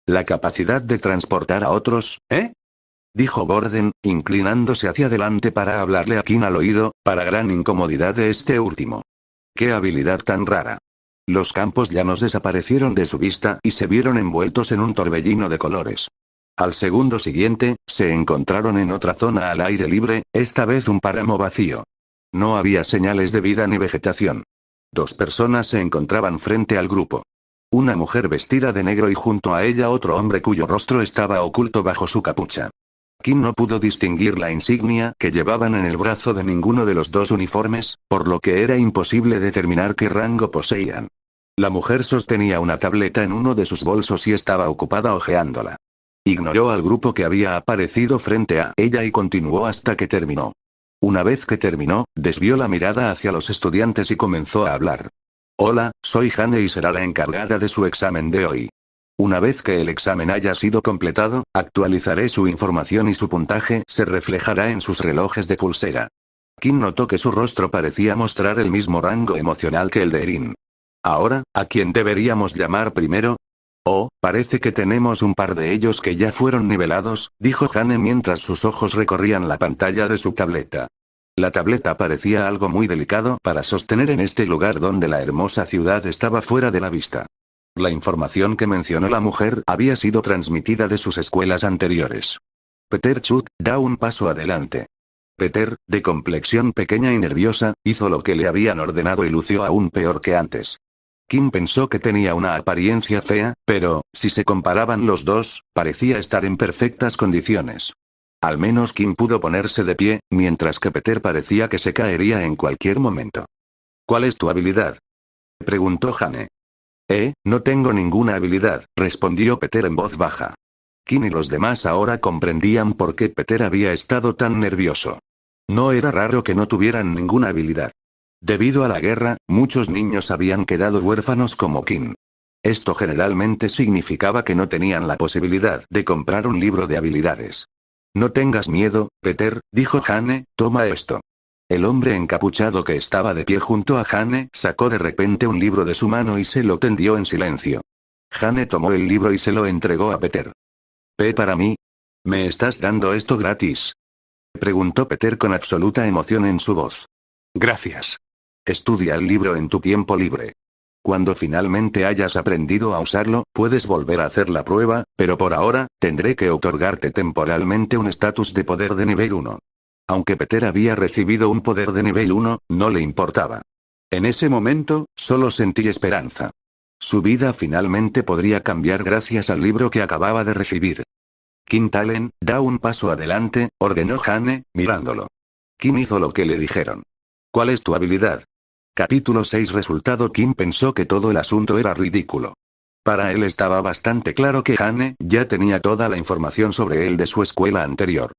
La capacidad de transportar a otros, ¿eh?, dijo Borden, inclinándose hacia adelante para hablarle a Kim al oído, para gran incomodidad de este último. ¡Qué habilidad tan rara! Los campos llanos desaparecieron de su vista y se vieron envueltos en un torbellino de colores. Al segundo siguiente, se encontraron en otra zona al aire libre, esta vez un páramo vacío. No había señales de vida ni vegetación. 2 personas se encontraban frente al grupo. Una mujer vestida de negro y junto a ella otro hombre cuyo rostro estaba oculto bajo su capucha. Kim no pudo distinguir la insignia que llevaban en el brazo de ninguno de los 2 uniformes, por lo que era imposible determinar qué rango poseían. La mujer sostenía una tableta en uno de sus bolsos y estaba ocupada hojeándola. Ignoró al grupo que había aparecido frente a ella y continuó hasta que terminó. Una vez que terminó, desvió la mirada hacia los estudiantes y comenzó a hablar. Hola, soy Hane y será la encargada de su examen de hoy. Una vez que el examen haya sido completado, actualizaré su información y su puntaje se reflejará en sus relojes de pulsera. Kim notó que su rostro parecía mostrar el mismo rango emocional que el de Erin. Ahora, ¿a quién deberíamos llamar primero? Oh, parece que tenemos un par de ellos que ya fueron nivelados, dijo Hane mientras sus ojos recorrían la pantalla de su tableta. La tableta parecía algo muy delicado para sostener en este lugar donde la hermosa ciudad estaba fuera de la vista. La información que mencionó la mujer había sido transmitida de sus escuelas anteriores. Peter Chuk da un paso adelante. Peter, de complexión pequeña y nerviosa, hizo lo que le habían ordenado y lució aún peor que antes. Kim pensó que tenía una apariencia fea, pero, si se comparaban los dos, parecía estar en perfectas condiciones. Al menos Kim pudo ponerse de pie, mientras que Peter parecía que se caería en cualquier momento. ¿Cuál es tu habilidad?, preguntó Hane. No tengo ninguna habilidad, respondió Peter en voz baja. Kim y los demás ahora comprendían por qué Peter había estado tan nervioso. No era raro que no tuvieran ninguna habilidad. Debido a la guerra, muchos niños habían quedado huérfanos como Kim. Esto generalmente significaba que no tenían la posibilidad de comprar un libro de habilidades. No tengas miedo, Peter, dijo Hane, toma esto. El hombre encapuchado que estaba de pie junto a Hane sacó de repente un libro de su mano y se lo tendió en silencio. Hane tomó el libro y se lo entregó a Peter. ¿Para mí? ¿Me estás dando esto gratis?, preguntó Peter con absoluta emoción en su voz. Gracias. Estudia el libro en tu tiempo libre. Cuando finalmente hayas aprendido a usarlo, puedes volver a hacer la prueba, pero por ahora, tendré que otorgarte temporalmente un estatus de poder de nivel 1. Aunque Peter había recibido un poder de nivel 1, no le importaba. En ese momento, solo sentí esperanza. Su vida finalmente podría cambiar gracias al libro que acababa de recibir. Kim Talen, da un paso adelante, ordenó Hane, mirándolo. Kim hizo lo que le dijeron. ¿Cuál es tu habilidad? Capítulo 6. Resultado. Kim pensó que todo el asunto era ridículo. Para él estaba bastante claro que Hane ya tenía toda la información sobre él de su escuela anterior.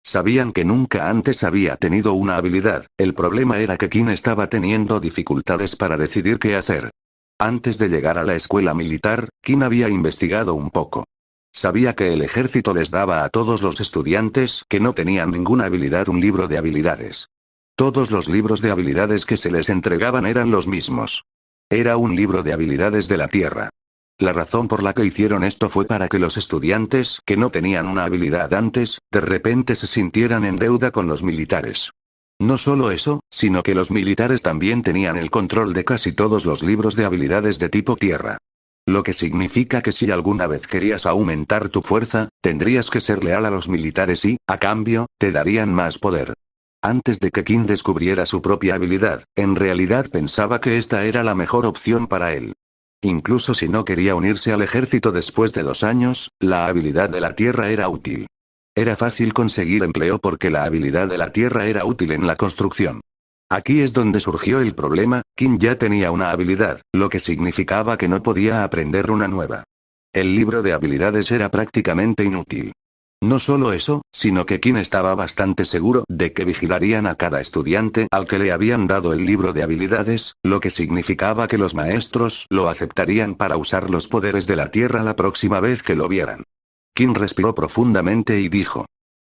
Sabían que nunca antes había tenido una habilidad, el problema era que Kin estaba teniendo dificultades para decidir qué hacer. Antes de llegar a la escuela militar, Kin había investigado un poco. Sabía que el ejército les daba a todos los estudiantes que no tenían ninguna habilidad un libro de habilidades. Todos los libros de habilidades que se les entregaban eran los mismos. Era un libro de habilidades de la Tierra. La razón por la que hicieron esto fue para que los estudiantes que no tenían una habilidad antes, de repente se sintieran en deuda con los militares. No solo eso, sino que los militares también tenían el control de casi todos los libros de habilidades de tipo Tierra. Lo que significa que si alguna vez querías aumentar tu fuerza, tendrías que ser leal a los militares y, a cambio, te darían más poder. Antes de que Kin descubriera su propia habilidad, en realidad pensaba que esta era la mejor opción para él. Incluso si no quería unirse al ejército después de 2 años, la habilidad de la Tierra era útil. Era fácil conseguir empleo porque la habilidad de la Tierra era útil en la construcción. Aquí es donde surgió el problema, Kin ya tenía una habilidad, lo que significaba que no podía aprender una nueva. El libro de habilidades era prácticamente inútil. No solo eso, sino que Kin estaba bastante seguro de que vigilarían a cada estudiante al que le habían dado el libro de habilidades, lo que significaba que los maestros lo aceptarían para usar los poderes de la Tierra la próxima vez que lo vieran. Kin respiró profundamente y dijo: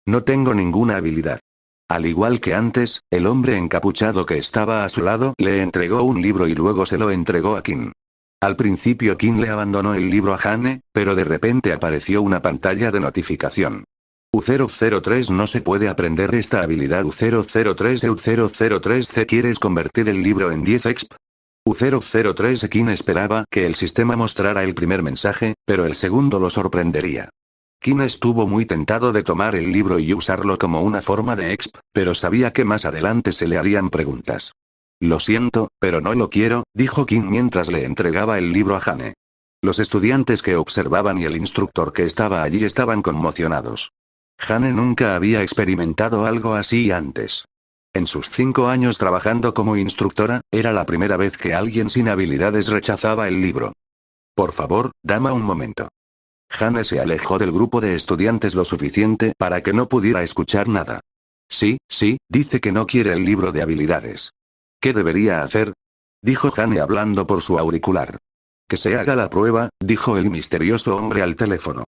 no tengo ninguna habilidad. Al igual que antes, el hombre encapuchado que estaba a su lado le entregó un libro y luego se lo entregó a Kin. Al principio Kin le abandonó el libro a Hane, pero de repente apareció una pantalla de notificación. U003 no se puede aprender esta habilidad. U003 U003C ¿quieres convertir el libro en 10 exp? U003 Kin esperaba que el sistema mostrara el primer mensaje, pero el segundo lo sorprendería. Kin estuvo muy tentado de tomar el libro y usarlo como una forma de exp, pero sabía que más adelante se le harían preguntas. Lo siento, pero no lo quiero, dijo Kin mientras le entregaba el libro a Hane. Los estudiantes que observaban y el instructor que estaba allí estaban conmocionados. Hane nunca había experimentado algo así antes. En sus 5 años trabajando como instructora, era la primera vez que alguien sin habilidades rechazaba el libro. Por favor, dame un momento. Hane se alejó del grupo de estudiantes lo suficiente para que no pudiera escuchar nada. Sí, dice que no quiere el libro de habilidades. ¿Qué debería hacer? Dijo Hane hablando por su auricular. Que se haga la prueba, dijo el misterioso hombre al teléfono.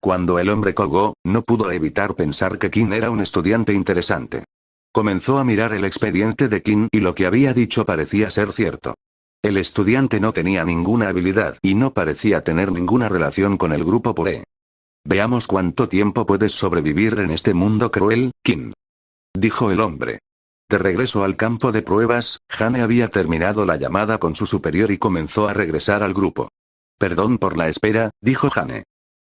Cuando el hombre colgó, no pudo evitar pensar que Kin era un estudiante interesante. Comenzó a mirar el expediente de Kin y lo que había dicho parecía ser cierto. El estudiante no tenía ninguna habilidad y no parecía tener ninguna relación con el grupo PoE. Veamos cuánto tiempo puedes sobrevivir en este mundo cruel, Kin. Dijo el hombre. De regreso al campo de pruebas, Hane había terminado la llamada con su superior y comenzó a regresar al grupo. Perdón por la espera, dijo Hane.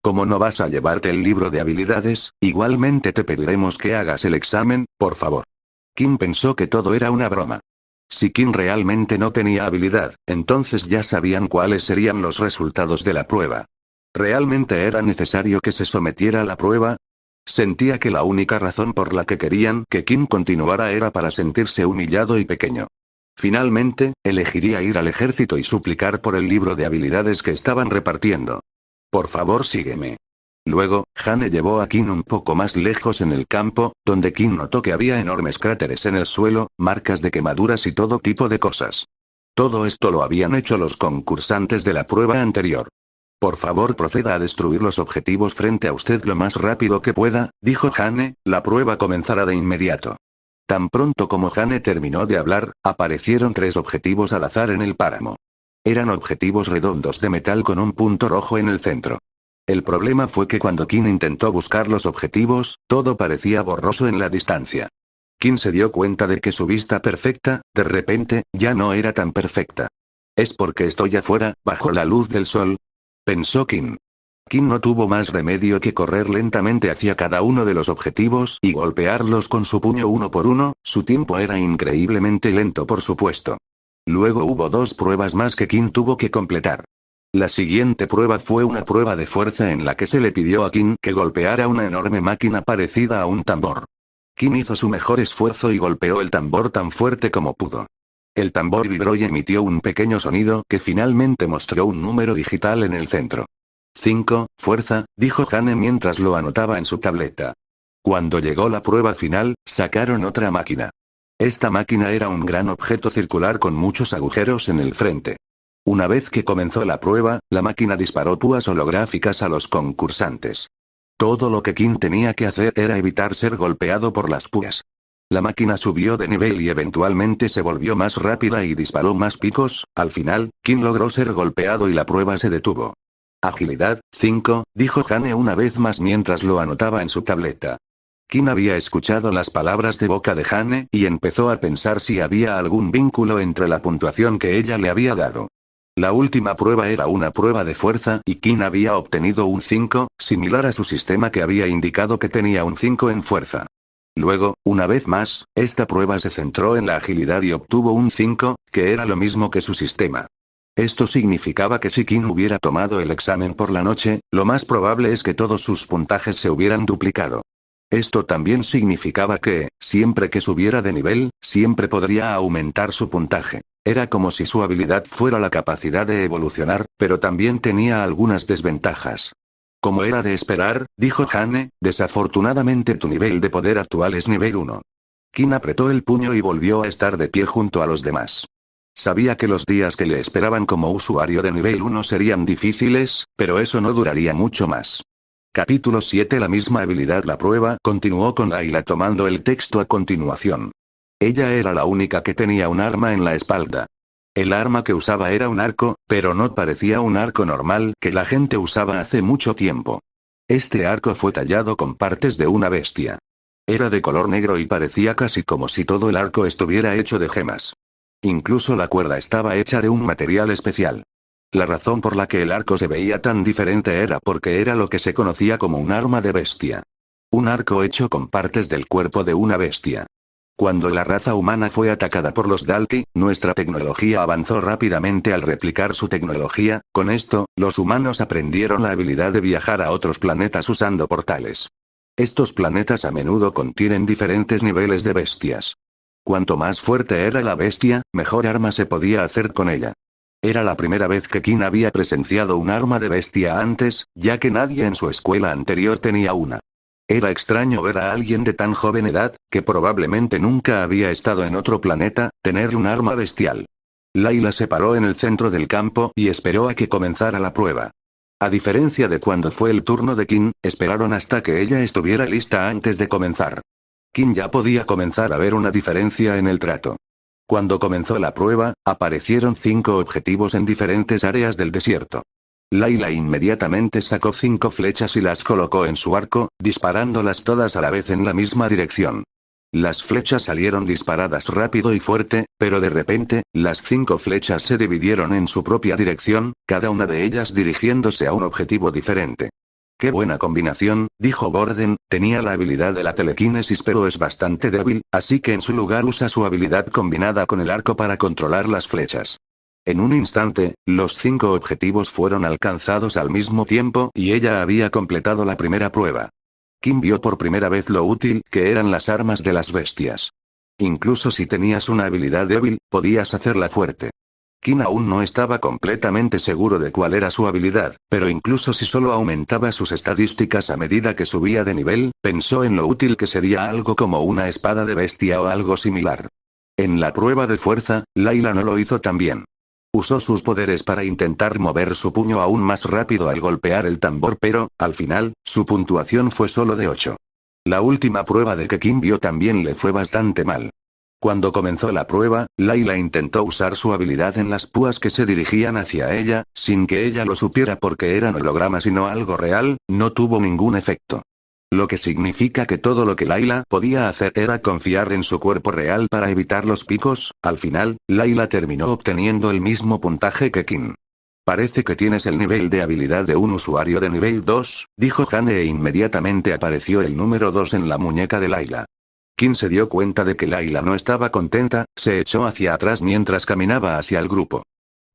Como no vas a llevarte el libro de habilidades, igualmente te pediremos que hagas el examen, por favor. Kin pensó que todo era una broma. Si Kin realmente no tenía habilidad, entonces ya sabían cuáles serían los resultados de la prueba. ¿Realmente era necesario que se sometiera a la prueba? Sentía que la única razón por la que querían que Kin continuara era para sentirse humillado y pequeño. Finalmente, elegiría ir al ejército y suplicar por el libro de habilidades que estaban repartiendo. Por favor, sígueme. Luego, Hane llevó a Kin un poco más lejos en el campo, donde Kin notó que había enormes cráteres en el suelo, marcas de quemaduras y todo tipo de cosas. Todo esto lo habían hecho los concursantes de la prueba anterior. Por favor, proceda a destruir los objetivos frente a usted lo más rápido que pueda, dijo Hane, la prueba comenzará de inmediato. Tan pronto como Hane terminó de hablar, aparecieron 3 objetivos al azar en el páramo. Eran objetivos redondos de metal con un punto rojo en el centro. El problema fue que cuando Kin intentó buscar los objetivos, todo parecía borroso en la distancia. Kin se dio cuenta de que su vista perfecta, de repente, ya no era tan perfecta. ¿Es porque estoy afuera, bajo la luz del sol? Pensó Kin. Kin no tuvo más remedio que correr lentamente hacia cada uno de los objetivos y golpearlos con su puño uno por uno, su tiempo era increíblemente lento por supuesto. Luego hubo 2 pruebas más que Kin tuvo que completar. La siguiente prueba fue una prueba de fuerza en la que se le pidió a Kin que golpeara una enorme máquina parecida a un tambor. Kin hizo su mejor esfuerzo y golpeó el tambor tan fuerte como pudo. El tambor vibró y emitió un pequeño sonido que finalmente mostró un número digital en el centro. 5, fuerza, dijo Hane mientras lo anotaba en su tableta. Cuando llegó la prueba final, sacaron otra máquina. Esta máquina era un gran objeto circular con muchos agujeros en el frente. Una vez que comenzó la prueba, la máquina disparó púas holográficas a los concursantes. Todo lo que Kim tenía que hacer era evitar ser golpeado por las púas. La máquina subió de nivel y eventualmente se volvió más rápida y disparó más picos. Al final, Kim logró ser golpeado y la prueba se detuvo. Agilidad, 5, dijo Hane una vez más mientras lo anotaba en su tableta. Kim había escuchado las palabras de boca de Hane y empezó a pensar si había algún vínculo entre la puntuación que ella le había dado. La última prueba era una prueba de fuerza y Kim había obtenido un 5, similar a su sistema que había indicado que tenía un 5 en fuerza. Luego, una vez más, esta prueba se centró en la agilidad y obtuvo un 5, que era lo mismo que su sistema. Esto significaba que si Kim hubiera tomado el examen por la noche, lo más probable es que todos sus puntajes se hubieran duplicado. Esto también significaba que, siempre que subiera de nivel, siempre podría aumentar su puntaje. Era como si su habilidad fuera la capacidad de evolucionar, pero también tenía algunas desventajas. Como era de esperar, dijo Hane, desafortunadamente tu nivel de poder actual es nivel 1. Kim apretó el puño y volvió a estar de pie junto a los demás. Sabía que los días que le esperaban como usuario de nivel 1 serían difíciles, pero eso no duraría mucho más. Capítulo 7. La misma habilidad. La prueba continuó con Layla tomando el texto a continuación. Ella era la única que tenía un arma en la espalda. El arma que usaba era un arco, pero no parecía un arco normal que la gente usaba hace mucho tiempo. Este arco fue tallado con partes de una bestia. Era de color negro y parecía casi como si todo el arco estuviera hecho de gemas. Incluso la cuerda estaba hecha de un material especial. La razón por la que el arco se veía tan diferente era porque era lo que se conocía como un arma de bestia. Un arco hecho con partes del cuerpo de una bestia. Cuando la raza humana fue atacada por los Dalki, nuestra tecnología avanzó rápidamente al replicar su tecnología. Con esto, los humanos aprendieron la habilidad de viajar a otros planetas usando portales. Estos planetas a menudo contienen diferentes niveles de bestias. Cuanto más fuerte era la bestia, mejor arma se podía hacer con ella. Era la primera vez que Kim había presenciado un arma de bestia antes, ya que nadie en su escuela anterior tenía una. Era extraño ver a alguien de tan joven edad, que probablemente nunca había estado en otro planeta, tener un arma bestial. Layla se paró en el centro del campo y esperó a que comenzara la prueba. A diferencia de cuando fue el turno de Kim, esperaron hasta que ella estuviera lista antes de comenzar. Kim ya podía comenzar a ver una diferencia en el trato. Cuando comenzó la prueba, aparecieron 5 objetivos en diferentes áreas del desierto. Layla inmediatamente sacó 5 flechas y las colocó en su arco, disparándolas todas a la vez en la misma dirección. Las flechas salieron disparadas rápido y fuerte, pero de repente, las 5 flechas se dividieron en su propia dirección, cada una de ellas dirigiéndose a un objetivo diferente. «Qué buena combinación», dijo Gordon, tenía la habilidad de la telequinesis pero es bastante débil, así que en su lugar usa su habilidad combinada con el arco para controlar las flechas. En un instante, los 5 objetivos fueron alcanzados al mismo tiempo y ella había completado la primera prueba. Kim vio por primera vez lo útil que eran las armas de las bestias. Incluso si tenías una habilidad débil, podías hacerla fuerte. Kim aún no estaba completamente seguro de cuál era su habilidad, pero incluso si solo aumentaba sus estadísticas a medida que subía de nivel, pensó en lo útil que sería algo como una espada de bestia o algo similar. En la prueba de fuerza, Layla no lo hizo tan bien. Usó sus poderes para intentar mover su puño aún más rápido al golpear el tambor pero, al final, su puntuación fue solo de 8. La última prueba de que Kim vio también le fue bastante mal. Cuando comenzó la prueba, Layla intentó usar su habilidad en las púas que se dirigían hacia ella, sin que ella lo supiera porque eran hologramas y no algo real, no tuvo ningún efecto. Lo que significa que todo lo que Layla podía hacer era confiar en su cuerpo real para evitar los picos. Al final, Layla terminó obteniendo el mismo puntaje que Kim. Parece que tienes el nivel de habilidad de un usuario de nivel 2, dijo Hane e inmediatamente apareció el número 2 en la muñeca de Layla. Kim se dio cuenta de que Layla no estaba contenta, se echó hacia atrás mientras caminaba hacia el grupo.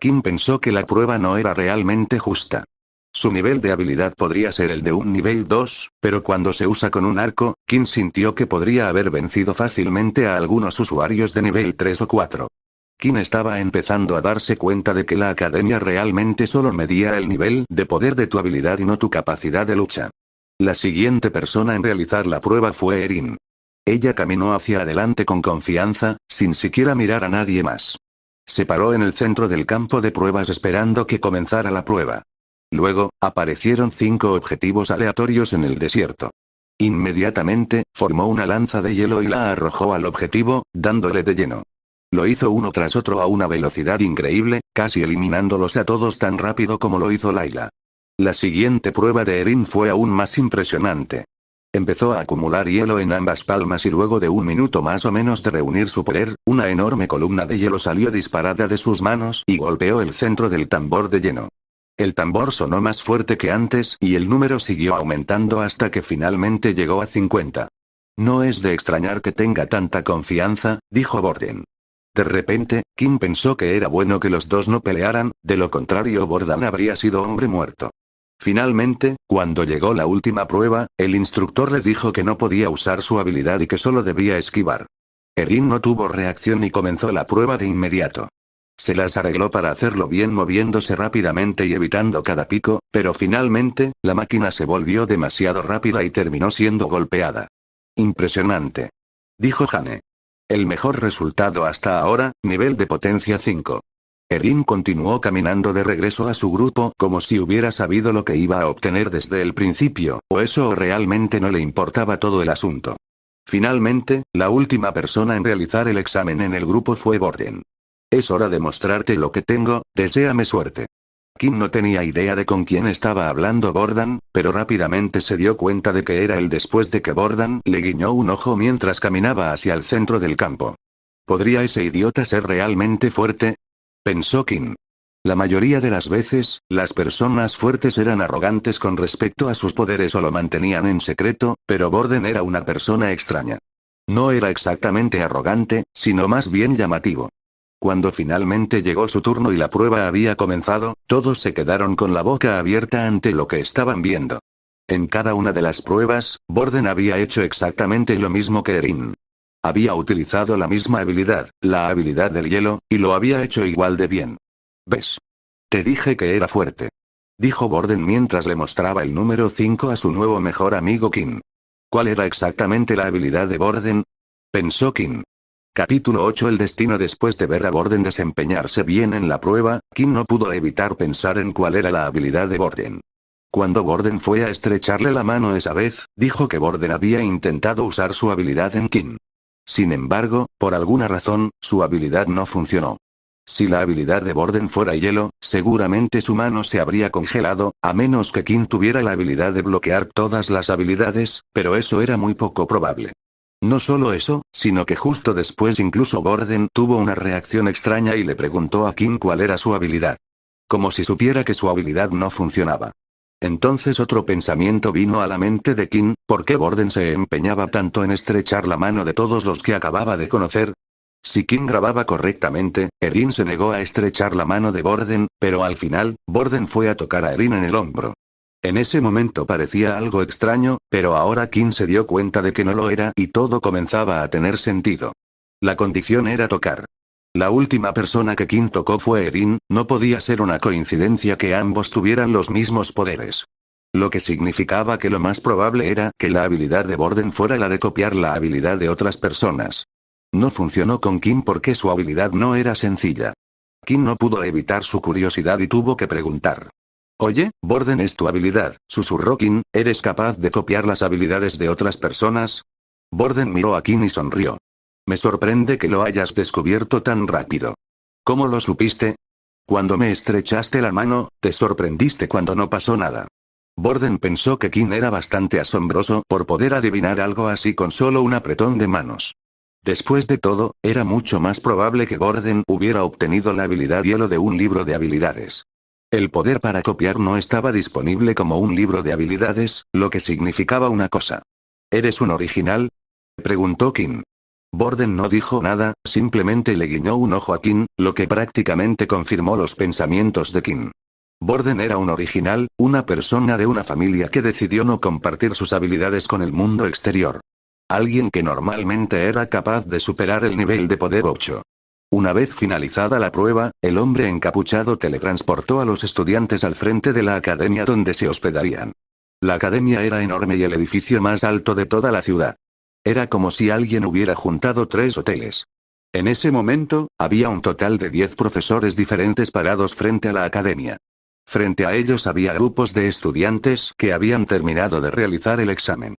Kim pensó que la prueba no era realmente justa. Su nivel de habilidad podría ser el de un nivel 2, pero cuando se usa con un arco, Kim sintió que podría haber vencido fácilmente a algunos usuarios de nivel 3 o 4. Kim estaba empezando a darse cuenta de que la academia realmente solo medía el nivel de poder de tu habilidad y no tu capacidad de lucha. La siguiente persona en realizar la prueba fue Erin. Ella caminó hacia adelante con confianza, sin siquiera mirar a nadie más. Se paró en el centro del campo de pruebas esperando que comenzara la prueba. Luego, aparecieron 5 objetivos aleatorios en el desierto. Inmediatamente, formó una lanza de hielo y la arrojó al objetivo, dándole de lleno. Lo hizo uno tras otro a una velocidad increíble, casi eliminándolos a todos tan rápido como lo hizo Layla. La siguiente prueba de Erin fue aún más impresionante. Empezó a acumular hielo en ambas palmas y luego de un minuto más o menos de reunir su poder, una enorme columna de hielo salió disparada de sus manos y golpeó el centro del tambor de lleno. El tambor sonó más fuerte que antes y el número siguió aumentando hasta que finalmente llegó a 50. No es de extrañar que tenga tanta confianza, dijo Borden. De repente, Kim pensó que era bueno que los dos no pelearan, de lo contrario Borden habría sido hombre muerto. Finalmente, cuando llegó la última prueba, el instructor le dijo que no podía usar su habilidad y que solo debía esquivar. Erin no tuvo reacción y comenzó la prueba de inmediato. Se las arregló para hacerlo bien moviéndose rápidamente y evitando cada pico, pero finalmente, la máquina se volvió demasiado rápida y terminó siendo golpeada. Impresionante. Dijo Jane. El mejor resultado hasta ahora, nivel de potencia 5. Erin continuó caminando de regreso a su grupo como si hubiera sabido lo que iba a obtener desde el principio, o eso realmente no le importaba todo el asunto. Finalmente, la última persona en realizar el examen en el grupo fue Borden. Es hora de mostrarte lo que tengo, deséame suerte. Kim no tenía idea de con quién estaba hablando Borden, pero rápidamente se dio cuenta de que era él después de que Borden le guiñó un ojo mientras caminaba hacia el centro del campo. ¿Podría ese idiota ser realmente fuerte?, pensó Kim. La mayoría de las veces, las personas fuertes eran arrogantes con respecto a sus poderes o lo mantenían en secreto, pero Borden era una persona extraña. No era exactamente arrogante, sino más bien llamativo. Cuando finalmente llegó su turno y la prueba había comenzado, todos se quedaron con la boca abierta ante lo que estaban viendo. En cada una de las pruebas, Borden había hecho exactamente lo mismo que Erin. Había utilizado la misma habilidad, la habilidad del hielo, y lo había hecho igual de bien. ¿Ves? Te dije que era fuerte. Dijo Borden mientras le mostraba el número 5 a su nuevo mejor amigo Kim. ¿Cuál era exactamente la habilidad de Borden?, pensó Kim. Capítulo 8. El destino. Después de ver a Borden desempeñarse bien en la prueba, Kim no pudo evitar pensar en cuál era la habilidad de Borden. Cuando Borden fue a estrecharle la mano esa vez, dijo que Borden había intentado usar su habilidad en Kim. Sin embargo, por alguna razón, su habilidad no funcionó. Si la habilidad de Borden fuera hielo, seguramente su mano se habría congelado, a menos que Kim tuviera la habilidad de bloquear todas las habilidades, pero eso era muy poco probable. No solo eso, sino que justo después incluso Borden tuvo una reacción extraña y le preguntó a Kim cuál era su habilidad. Como si supiera que su habilidad no funcionaba. Entonces otro pensamiento vino a la mente de Kim: ¿por qué Borden se empeñaba tanto en estrechar la mano de todos los que acababa de conocer? Si Kim grababa correctamente, Erin se negó a estrechar la mano de Borden, pero al final, Borden fue a tocar a Erin en el hombro. En ese momento parecía algo extraño, pero ahora Kim se dio cuenta de que no lo era y todo comenzaba a tener sentido. La condición era tocar. La última persona que Kim tocó fue Erin, no podía ser una coincidencia que ambos tuvieran los mismos poderes. Lo que significaba que lo más probable era que la habilidad de Borden fuera la de copiar la habilidad de otras personas. No funcionó con Kim porque su habilidad no era sencilla. Kim no pudo evitar su curiosidad y tuvo que preguntar. Oye, Borden, ¿es tu habilidad?, susurró Kim, ¿eres capaz de copiar las habilidades de otras personas? Borden miró a Kim y sonrió. Me sorprende que lo hayas descubierto tan rápido. ¿Cómo lo supiste? Cuando me estrechaste la mano, te sorprendiste cuando no pasó nada. Borden pensó que Kim era bastante asombroso por poder adivinar algo así con solo un apretón de manos. Después de todo, era mucho más probable que Borden hubiera obtenido la habilidad hielo de un libro de habilidades. El poder para copiar no estaba disponible como un libro de habilidades, lo que significaba una cosa. ¿Eres un original?, preguntó Kim. Borden no dijo nada, simplemente le guiñó un ojo a Kim, lo que prácticamente confirmó los pensamientos de Kim. Borden era un original, una persona de una familia que decidió no compartir sus habilidades con el mundo exterior. Alguien que normalmente era capaz de superar el nivel de poder 8. Una vez finalizada la prueba, el hombre encapuchado teletransportó a los estudiantes al frente de la academia donde se hospedarían. La academia era enorme y el edificio más alto de toda la ciudad. Era como si alguien hubiera juntado 3 hoteles. En ese momento, había un total de 10 profesores diferentes parados frente a la academia. Frente a ellos había grupos de estudiantes que habían terminado de realizar el examen.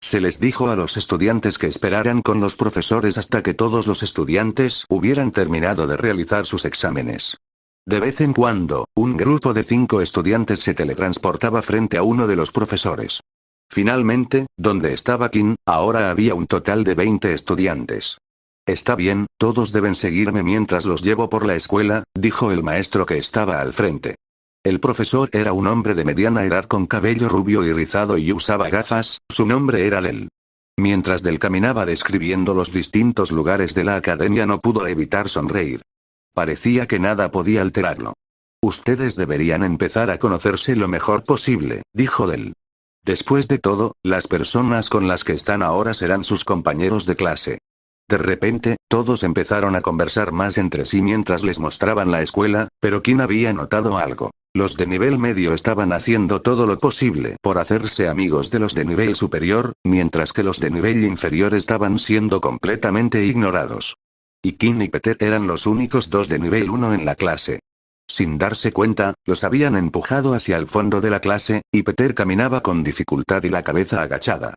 Se les dijo a los estudiantes que esperaran con los profesores hasta que todos los estudiantes hubieran terminado de realizar sus exámenes. De vez en cuando, un grupo de 5 estudiantes se teletransportaba frente a uno de los profesores. Finalmente, donde estaba Kim, ahora había un total de 20 estudiantes. Está bien, todos deben seguirme mientras los llevo por la escuela, dijo el maestro que estaba al frente. El profesor era un hombre de mediana edad con cabello rubio y rizado y usaba gafas, su nombre era Del. Mientras Del caminaba describiendo los distintos lugares de la academia no pudo evitar sonreír. Parecía que nada podía alterarlo. Ustedes deberían empezar a conocerse lo mejor posible, dijo Del. Después de todo, las personas con las que están ahora serán sus compañeros de clase. De repente, todos empezaron a conversar más entre sí mientras les mostraban la escuela, pero Kim había notado algo. Los de nivel medio estaban haciendo todo lo posible por hacerse amigos de los de nivel superior, mientras que los de nivel inferior estaban siendo completamente ignorados. Y Kim y Peter eran los únicos 2 de nivel 1 en la clase. Sin darse cuenta, los habían empujado hacia el fondo de la clase, y Peter caminaba con dificultad y la cabeza agachada.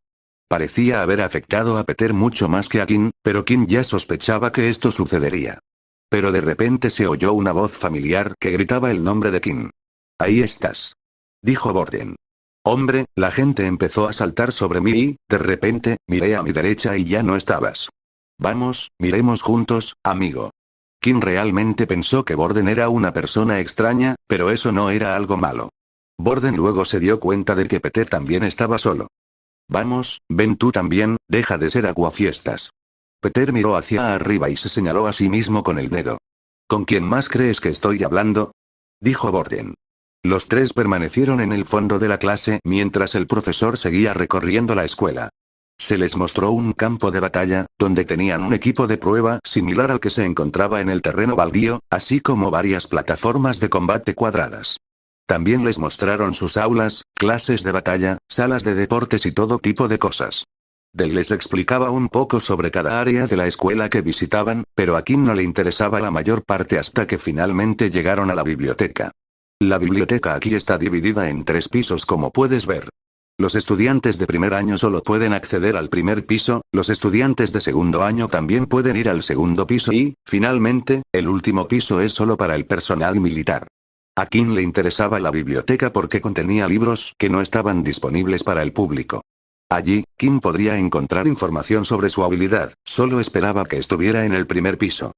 Parecía haber afectado a Peter mucho más que a Kim, pero Kim ya sospechaba que esto sucedería. Pero de repente se oyó una voz familiar que gritaba el nombre de Kim. «Ahí estás», dijo Borden. Hombre, la gente empezó a saltar sobre mí y, de repente, miré a mi derecha y ya no estabas. Vamos, miremos juntos, amigo. Kim realmente pensó que Borden era una persona extraña, pero eso no era algo malo. Borden luego se dio cuenta de que Peter también estaba solo. Vamos, ven tú también, deja de ser aguafiestas. Peter miró hacia arriba y se señaló a sí mismo con el dedo. ¿Con quién más crees que estoy hablando?, dijo Borden. Los 3 permanecieron en el fondo de la clase mientras el profesor seguía recorriendo la escuela. Se les mostró un campo de batalla, donde tenían un equipo de prueba similar al que se encontraba en el terreno baldío, así como varias plataformas de combate cuadradas. También les mostraron sus aulas, clases de batalla, salas de deportes y todo tipo de cosas. Del les explicaba un poco sobre cada área de la escuela que visitaban, pero a Kim no le interesaba la mayor parte hasta que finalmente llegaron a la biblioteca. La biblioteca aquí está dividida en 3 pisos como puedes ver. Los estudiantes de primer año solo pueden acceder al primer piso, los estudiantes de segundo año también pueden ir al segundo piso y, finalmente, el último piso es solo para el personal militar. A Kim le interesaba la biblioteca porque contenía libros que no estaban disponibles para el público. Allí, Kim podría encontrar información sobre su habilidad, solo esperaba que estuviera en el primer piso.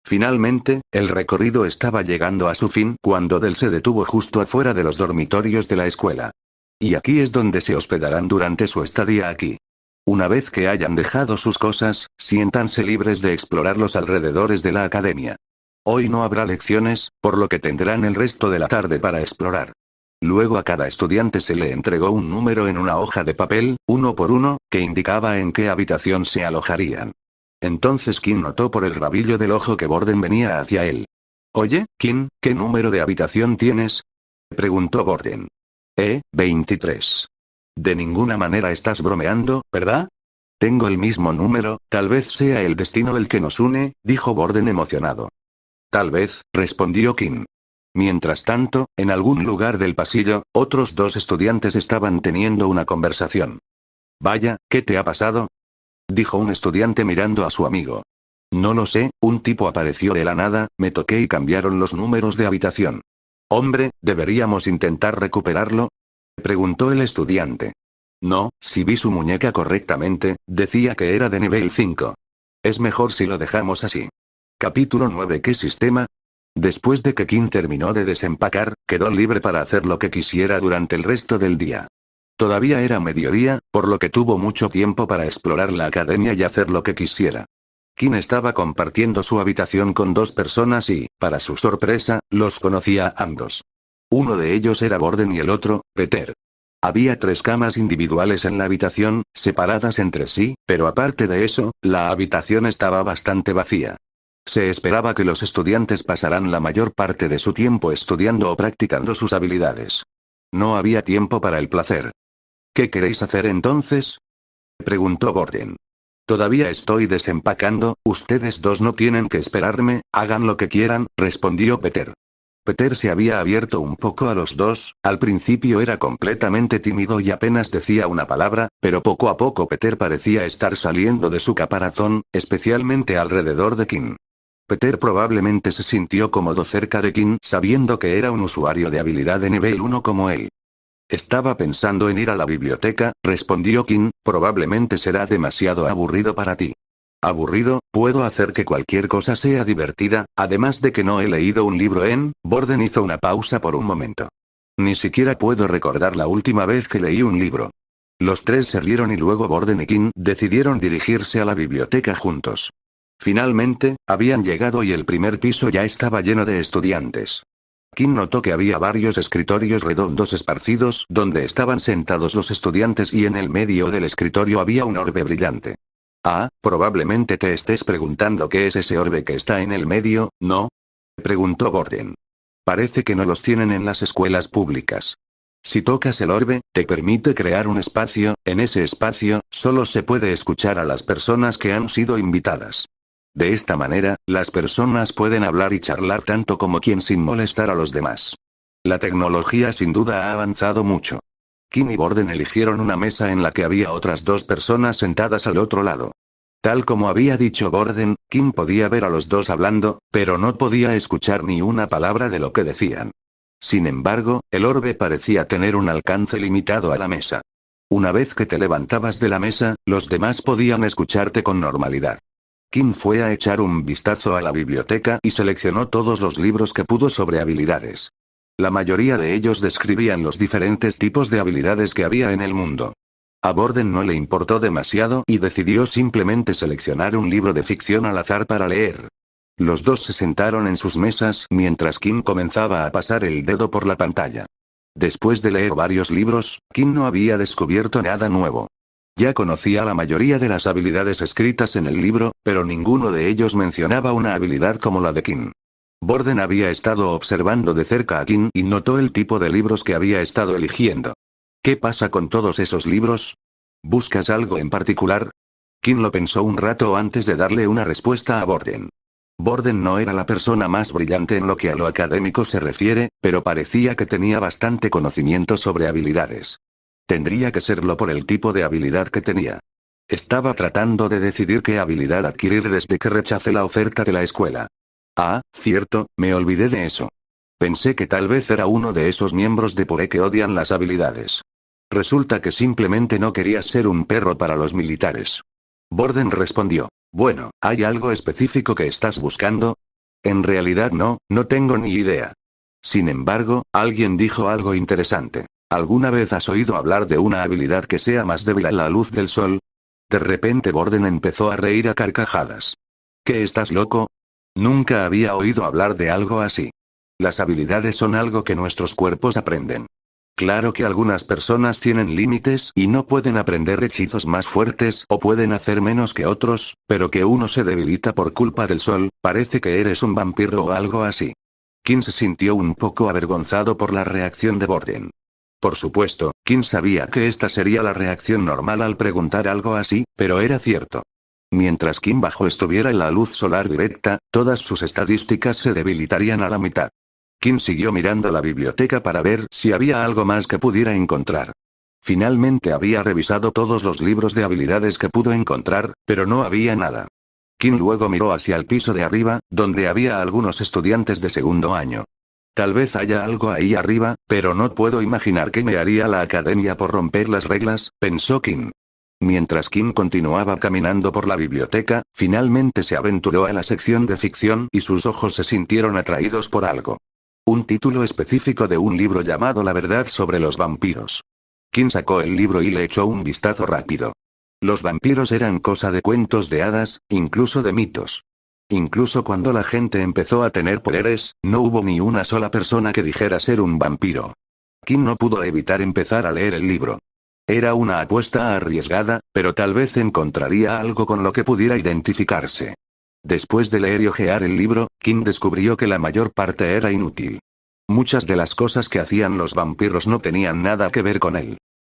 Finalmente, el recorrido estaba llegando a su fin cuando Del se detuvo justo afuera de los dormitorios de la escuela. Y aquí es donde se hospedarán durante su estadía aquí. Una vez que hayan dejado sus cosas, siéntanse libres de explorar los alrededores de la academia. Hoy no habrá lecciones, por lo que tendrán el resto de la tarde para explorar. Luego a cada estudiante se le entregó un número en una hoja de papel, 1 por 1, que indicaba en qué habitación se alojarían. Entonces Kim notó por el rabillo del ojo que Borden venía hacia él. «Oye, Kim, ¿qué número de habitación tienes?», preguntó Borden. 23. De ninguna manera estás bromeando, ¿verdad? Tengo el mismo número, tal vez sea el destino el que nos une, dijo Borden emocionado. Tal vez, respondió Kim. Mientras tanto, en algún lugar del pasillo, otros 2 estudiantes estaban teniendo una conversación. Vaya, ¿qué te ha pasado?, dijo un estudiante mirando a su amigo. No lo sé, un tipo apareció de la nada, me toqué y cambiaron los números de habitación. Hombre, ¿deberíamos intentar recuperarlo?, preguntó el estudiante. No, si vi su muñeca correctamente, decía que era de nivel 5. Es mejor si lo dejamos así. Capítulo 9. ¿Qué sistema? Después de que Kim terminó de desempacar, quedó libre para hacer lo que quisiera durante el resto del día. Todavía era mediodía, por lo que tuvo mucho tiempo para explorar la academia y hacer lo que quisiera. Kim estaba compartiendo su habitación con 2 personas y, para su sorpresa, los conocía a ambos. Uno de ellos era Borden y el otro, Peter. Había 3 camas individuales en la habitación, separadas entre sí, pero aparte de eso, la habitación estaba bastante vacía. Se esperaba que los estudiantes pasaran la mayor parte de su tiempo estudiando o practicando sus habilidades. No había tiempo para el placer. ¿Qué queréis hacer entonces?, preguntó Borden. Todavía estoy desempacando, ustedes dos no tienen que esperarme, hagan lo que quieran, respondió Peter. Peter se había abierto un poco a los dos, al principio era completamente tímido y apenas decía una palabra, pero poco a poco Peter parecía estar saliendo de su caparazón, especialmente alrededor de Kim. Peter probablemente se sintió cómodo cerca de Kim sabiendo que era un usuario de habilidad de nivel 1 como él. Estaba pensando en ir a la biblioteca, respondió Kim, probablemente será demasiado aburrido para ti. ¿Aburrido? Puedo hacer que cualquier cosa sea divertida, además de que no he leído un libro en... Borden hizo una pausa por un momento. Ni siquiera puedo recordar la última vez que leí un libro. Los tres se rieron y luego Borden y Kim decidieron dirigirse a la biblioteca juntos. Finalmente, habían llegado y el primer piso ya estaba lleno de estudiantes. Kim notó que había varios escritorios redondos esparcidos donde estaban sentados los estudiantes y en el medio del escritorio había un orbe brillante. Ah, probablemente te estés preguntando qué es ese orbe que está en el medio, ¿no?, preguntó Borden. Parece que no los tienen en las escuelas públicas. Si tocas el orbe, te permite crear un espacio, en ese espacio, solo se puede escuchar a las personas que han sido invitadas. De esta manera, las personas pueden hablar y charlar tanto como quien sin molestar a los demás. La tecnología sin duda ha avanzado mucho. Kim y Borden eligieron una mesa en la que había otras dos personas sentadas al otro lado. Tal como había dicho Borden, Kim podía ver a los dos hablando, pero no podía escuchar ni una palabra de lo que decían. Sin embargo, el orbe parecía tener un alcance limitado a la mesa. Una vez que te levantabas de la mesa, los demás podían escucharte con normalidad. Kim fue a echar un vistazo a la biblioteca y seleccionó todos los libros que pudo sobre habilidades. La mayoría de ellos describían los diferentes tipos de habilidades que había en el mundo. A Borden no le importó demasiado y decidió simplemente seleccionar un libro de ficción al azar para leer. Los dos se sentaron en sus mesas mientras Kim comenzaba a pasar el dedo por la pantalla. Después de leer varios libros, Kim no había descubierto nada nuevo. Ya conocía la mayoría de las habilidades escritas en el libro, pero ninguno de ellos mencionaba una habilidad como la de Kim. Borden había estado observando de cerca a Kim y notó el tipo de libros que había estado eligiendo. ¿Qué pasa con todos esos libros? ¿Buscas algo en particular? Kim lo pensó un rato antes de darle una respuesta a Borden. Borden no era la persona más brillante en lo que a lo académico se refiere, pero parecía que tenía bastante conocimiento sobre habilidades. Tendría que serlo por el tipo de habilidad que tenía. Estaba tratando de decidir qué habilidad adquirir desde que rechacé la oferta de la escuela. Ah, cierto, me olvidé de eso. Pensé que tal vez era uno de esos miembros de PoE que odian las habilidades. Resulta que simplemente no querías ser un perro para los militares. Borden respondió. Bueno, ¿hay algo específico que estás buscando? En realidad no tengo ni idea. Sin embargo, alguien dijo algo interesante. ¿Alguna vez has oído hablar de una habilidad que sea más débil a la luz del sol? De repente Borden empezó a reír a carcajadas. ¿Qué, estás loco? Nunca había oído hablar de algo así. Las habilidades son algo que nuestros cuerpos aprenden. Claro que algunas personas tienen límites y no pueden aprender hechizos más fuertes o pueden hacer menos que otros, pero que uno se debilita por culpa del sol, parece que eres un vampiro o algo así. Kim se sintió un poco avergonzado por la reacción de Borden. Por supuesto, Kim sabía que esta sería la reacción normal al preguntar algo así, pero era cierto. Mientras Kim bajo estuviera en la luz solar directa, todas sus estadísticas se debilitarían a la mitad. Kim siguió mirando la biblioteca para ver si había algo más que pudiera encontrar. Finalmente había revisado todos los libros de habilidades que pudo encontrar, pero no había nada. Kim luego miró hacia el piso de arriba, donde había algunos estudiantes de segundo año. Tal vez haya algo ahí arriba, pero no puedo imaginar qué me haría la academia por romper las reglas, pensó Kim. Mientras Kim continuaba caminando por la biblioteca, finalmente se aventuró a la sección de ficción y sus ojos se sintieron atraídos por algo. Un título específico de un libro llamado La verdad sobre los vampiros. Kim sacó el libro y le echó un vistazo rápido. Los vampiros eran cosa de cuentos de hadas, incluso de mitos. Incluso cuando la gente empezó a tener poderes, no hubo ni una sola persona que dijera ser un vampiro. Kim no pudo evitar empezar a leer el libro. Era una apuesta arriesgada, pero tal vez encontraría algo con lo que pudiera identificarse. Después de leer y hojear el libro, Kim descubrió que la mayor parte era inútil. Muchas de las cosas que hacían los vampiros no tenían nada que ver con él.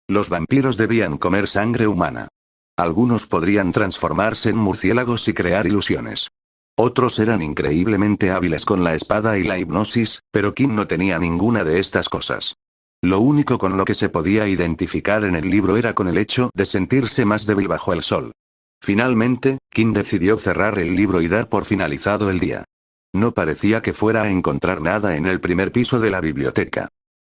Los vampiros debían comer sangre humana. Algunos podrían transformarse en murciélagos y crear ilusiones. Otros eran increíblemente hábiles con la espada y la hipnosis, pero Kim no tenía ninguna de estas cosas. Lo único con lo que se podía identificar en el libro era con el hecho de sentirse más débil bajo el sol. Finalmente, Kim decidió cerrar el libro y dar por finalizado el día. No parecía que fuera a encontrar nada en el primer piso de la biblioteca.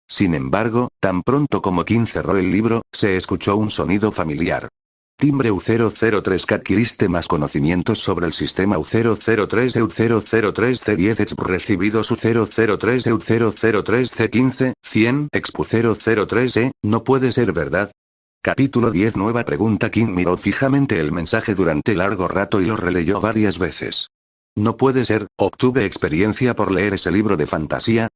Sin embargo, tan pronto como Kim cerró el libro, se escuchó un sonido familiar. Timbre U003. Que adquiriste más conocimientos sobre el sistema U003 EU003C10 exp recibidos U003 EU003C15, 100 exp U003E, no puede ser verdad. Capítulo 10. Nueva pregunta. Kim miró fijamente el mensaje durante largo rato y lo releyó varias veces. No puede ser, obtuve experiencia por leer ese libro de fantasía.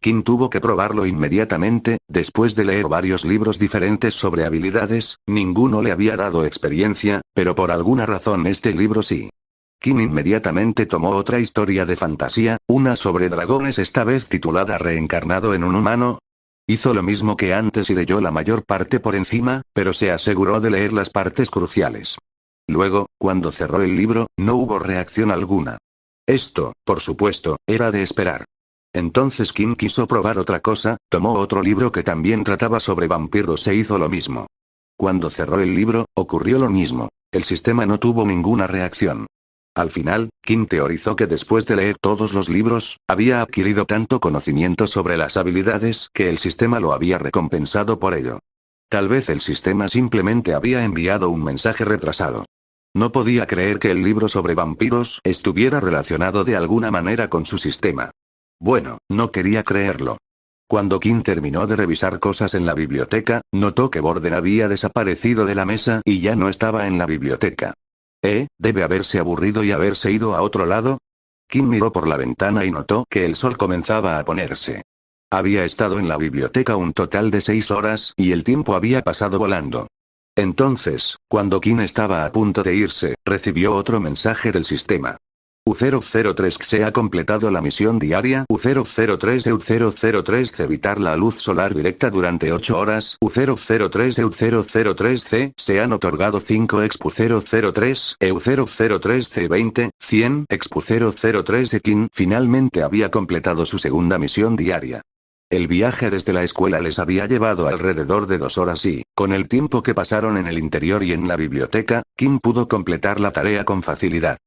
Kim tuvo que probarlo inmediatamente, después de leer varios libros diferentes sobre habilidades, ninguno le había dado experiencia, pero por alguna razón este libro sí. Kim inmediatamente tomó otra historia de fantasía, una sobre dragones, esta vez titulada Reencarnado en un humano. Hizo lo mismo que antes y leyó la mayor parte por encima, pero se aseguró de leer las partes cruciales. Luego, cuando cerró el libro, no hubo reacción alguna. Esto, por supuesto, era de esperar. Entonces Kim quiso probar otra cosa, tomó otro libro que también trataba sobre vampiros e hizo lo mismo. Cuando cerró el libro, ocurrió lo mismo. El sistema no tuvo ninguna reacción. Al final, Kim teorizó que después de leer todos los libros, había adquirido tanto conocimiento sobre las habilidades que el sistema lo había recompensado por ello. Tal vez el sistema simplemente había enviado un mensaje retrasado. No podía creer que el libro sobre vampiros estuviera relacionado de alguna manera con su sistema. Bueno, no quería creerlo. Cuando Kim terminó de revisar cosas en la biblioteca, notó que Borden había desaparecido de la mesa y ya no estaba en la biblioteca. Debe haberse aburrido y haberse ido a otro lado. Kim miró por la ventana y notó que el sol comenzaba a ponerse. Había estado en la biblioteca un total de 6 horas y el tiempo había pasado volando. Entonces, cuando Kim estaba a punto de irse, recibió otro mensaje del sistema. U003 se ha completado la misión diaria U003 EU003 evitar la luz solar directa durante 8 horas U003 EU003C se han otorgado 5 exp U003 EU003C20, 100 exp U003 Kim finalmente había completado su segunda misión diaria. El viaje desde la escuela les había llevado alrededor de 2 horas y, con el tiempo que pasaron en el interior y en la biblioteca, Kim pudo completar la tarea con facilidad.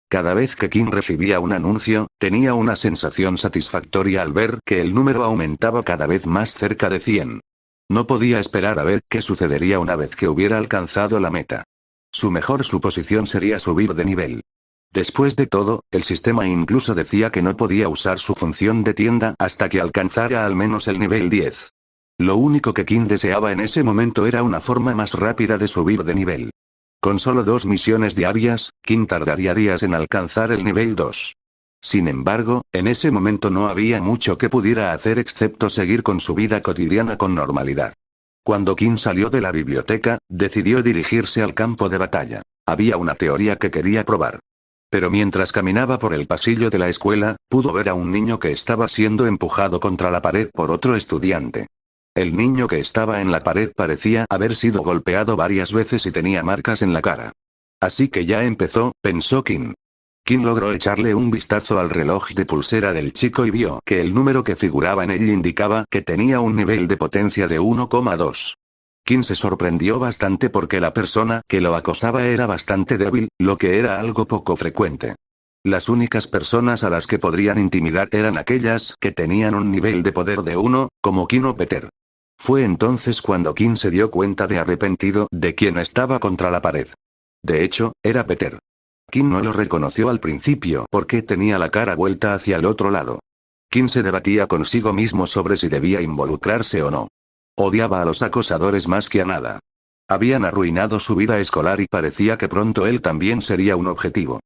Cada vez que Kim recibía un anuncio, tenía una sensación satisfactoria al ver que el número aumentaba cada vez más cerca de 100. No podía esperar a ver qué sucedería una vez que hubiera alcanzado la meta. Su mejor suposición sería subir de nivel. Después de todo, el sistema incluso decía que no podía usar su función de tienda hasta que alcanzara al menos el nivel 10. Lo único que Kim deseaba en ese momento era una forma más rápida de subir de nivel. Con solo 2 misiones diarias, Kim tardaría días en alcanzar el nivel 2. Sin embargo, en ese momento no había mucho que pudiera hacer excepto seguir con su vida cotidiana con normalidad. Cuando Kim salió de la biblioteca, decidió dirigirse al campo de batalla. Había una teoría que quería probar. Pero mientras caminaba por el pasillo de la escuela, pudo ver a un niño que estaba siendo empujado contra la pared por otro estudiante. El niño que estaba en la pared parecía haber sido golpeado varias veces y tenía marcas en la cara. Así que ya empezó, pensó Kim. Kim logró echarle un vistazo al reloj de pulsera del chico y vio que el número que figuraba en él indicaba que tenía un nivel de potencia de 1,2. Kim se sorprendió bastante porque la persona que lo acosaba era bastante débil, lo que era algo poco frecuente. Las únicas personas a las que podrían intimidar eran aquellas que tenían un nivel de poder de 1, como Kim o Peter. Fue entonces cuando Kim se dio cuenta de arrepentido de quien estaba contra la pared. De hecho, era Peter. Kim no lo reconoció al principio porque tenía la cara vuelta hacia el otro lado. Kim se debatía consigo mismo sobre si debía involucrarse o no. Odiaba a los acosadores más que a nada. Habían arruinado su vida escolar y parecía que pronto él también sería un objetivo.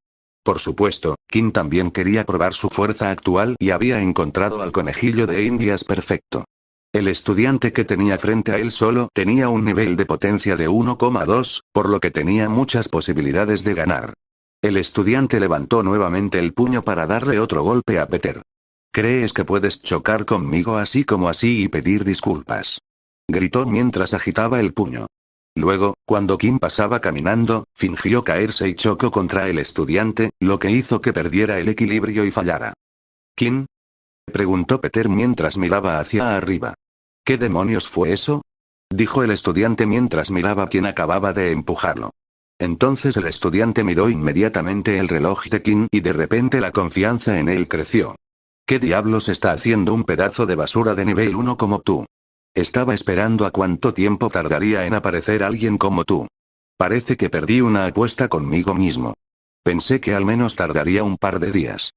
Por supuesto, Kim también quería probar su fuerza actual y había encontrado al conejillo de Indias perfecto. El estudiante que tenía frente a él solo tenía un nivel de potencia de 1,2, por lo que tenía muchas posibilidades de ganar. El estudiante levantó nuevamente el puño para darle otro golpe a Peter. ¿Crees que puedes chocar conmigo así como así y pedir disculpas? Gritó mientras agitaba el puño. Luego, cuando Kim pasaba caminando, fingió caerse y chocó contra el estudiante, lo que hizo que perdiera el equilibrio y fallara. ¿Kim? Preguntó Peter mientras miraba hacia arriba. ¿Qué demonios fue eso? Dijo el estudiante mientras miraba a quien acababa de empujarlo. Entonces el estudiante miró inmediatamente el reloj de Kim y de repente la confianza en él creció. ¿Qué diablos está haciendo un pedazo de basura de nivel 1 como tú? Estaba esperando a cuánto tiempo tardaría en aparecer alguien como tú. Parece que perdí una apuesta conmigo mismo. Pensé que al menos tardaría un par de días.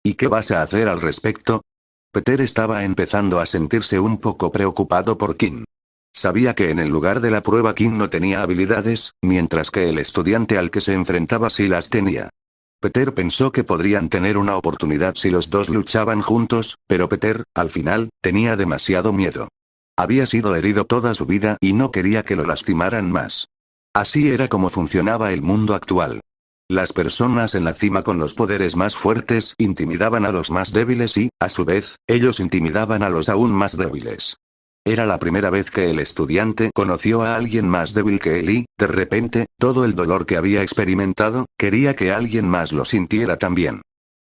¿Y qué vas a hacer al respecto? Peter estaba empezando a sentirse un poco preocupado por Kim. Sabía que en el lugar de la prueba Kim no tenía habilidades, mientras que el estudiante al que se enfrentaba sí las tenía. Peter pensó que podrían tener una oportunidad si los dos luchaban juntos, pero Peter, al final, tenía demasiado miedo. Había sido herido toda su vida y no quería que lo lastimaran más. Así era como funcionaba el mundo actual. Las personas en la cima con los poderes más fuertes intimidaban a los más débiles y, a su vez, ellos intimidaban a los aún más débiles. Era la primera vez que el estudiante conoció a alguien más débil que él y, de repente, todo el dolor que había experimentado, quería que alguien más lo sintiera también.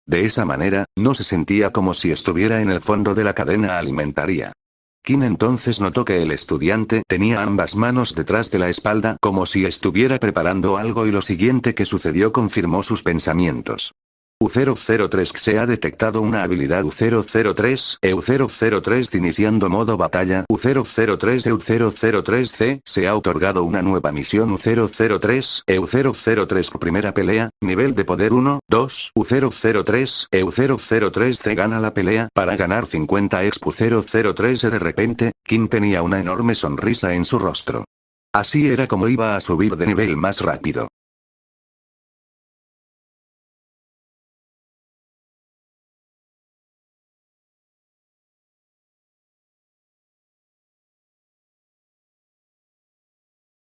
De esa manera, no se sentía como si estuviera en el fondo de la cadena alimentaria. Kim entonces notó que el estudiante tenía ambas manos detrás de la espalda como si estuviera preparando algo y lo siguiente que sucedió confirmó sus pensamientos. U003 se ha detectado una habilidad U003, EU003 iniciando modo batalla U003 EU003C, se ha otorgado una nueva misión U003, EU003 primera pelea, nivel de poder 1, 2, U003, EU003C gana la pelea para ganar 50 exp U003 de repente, Kim tenía una enorme sonrisa en su rostro. Así era como iba a subir de nivel más rápido.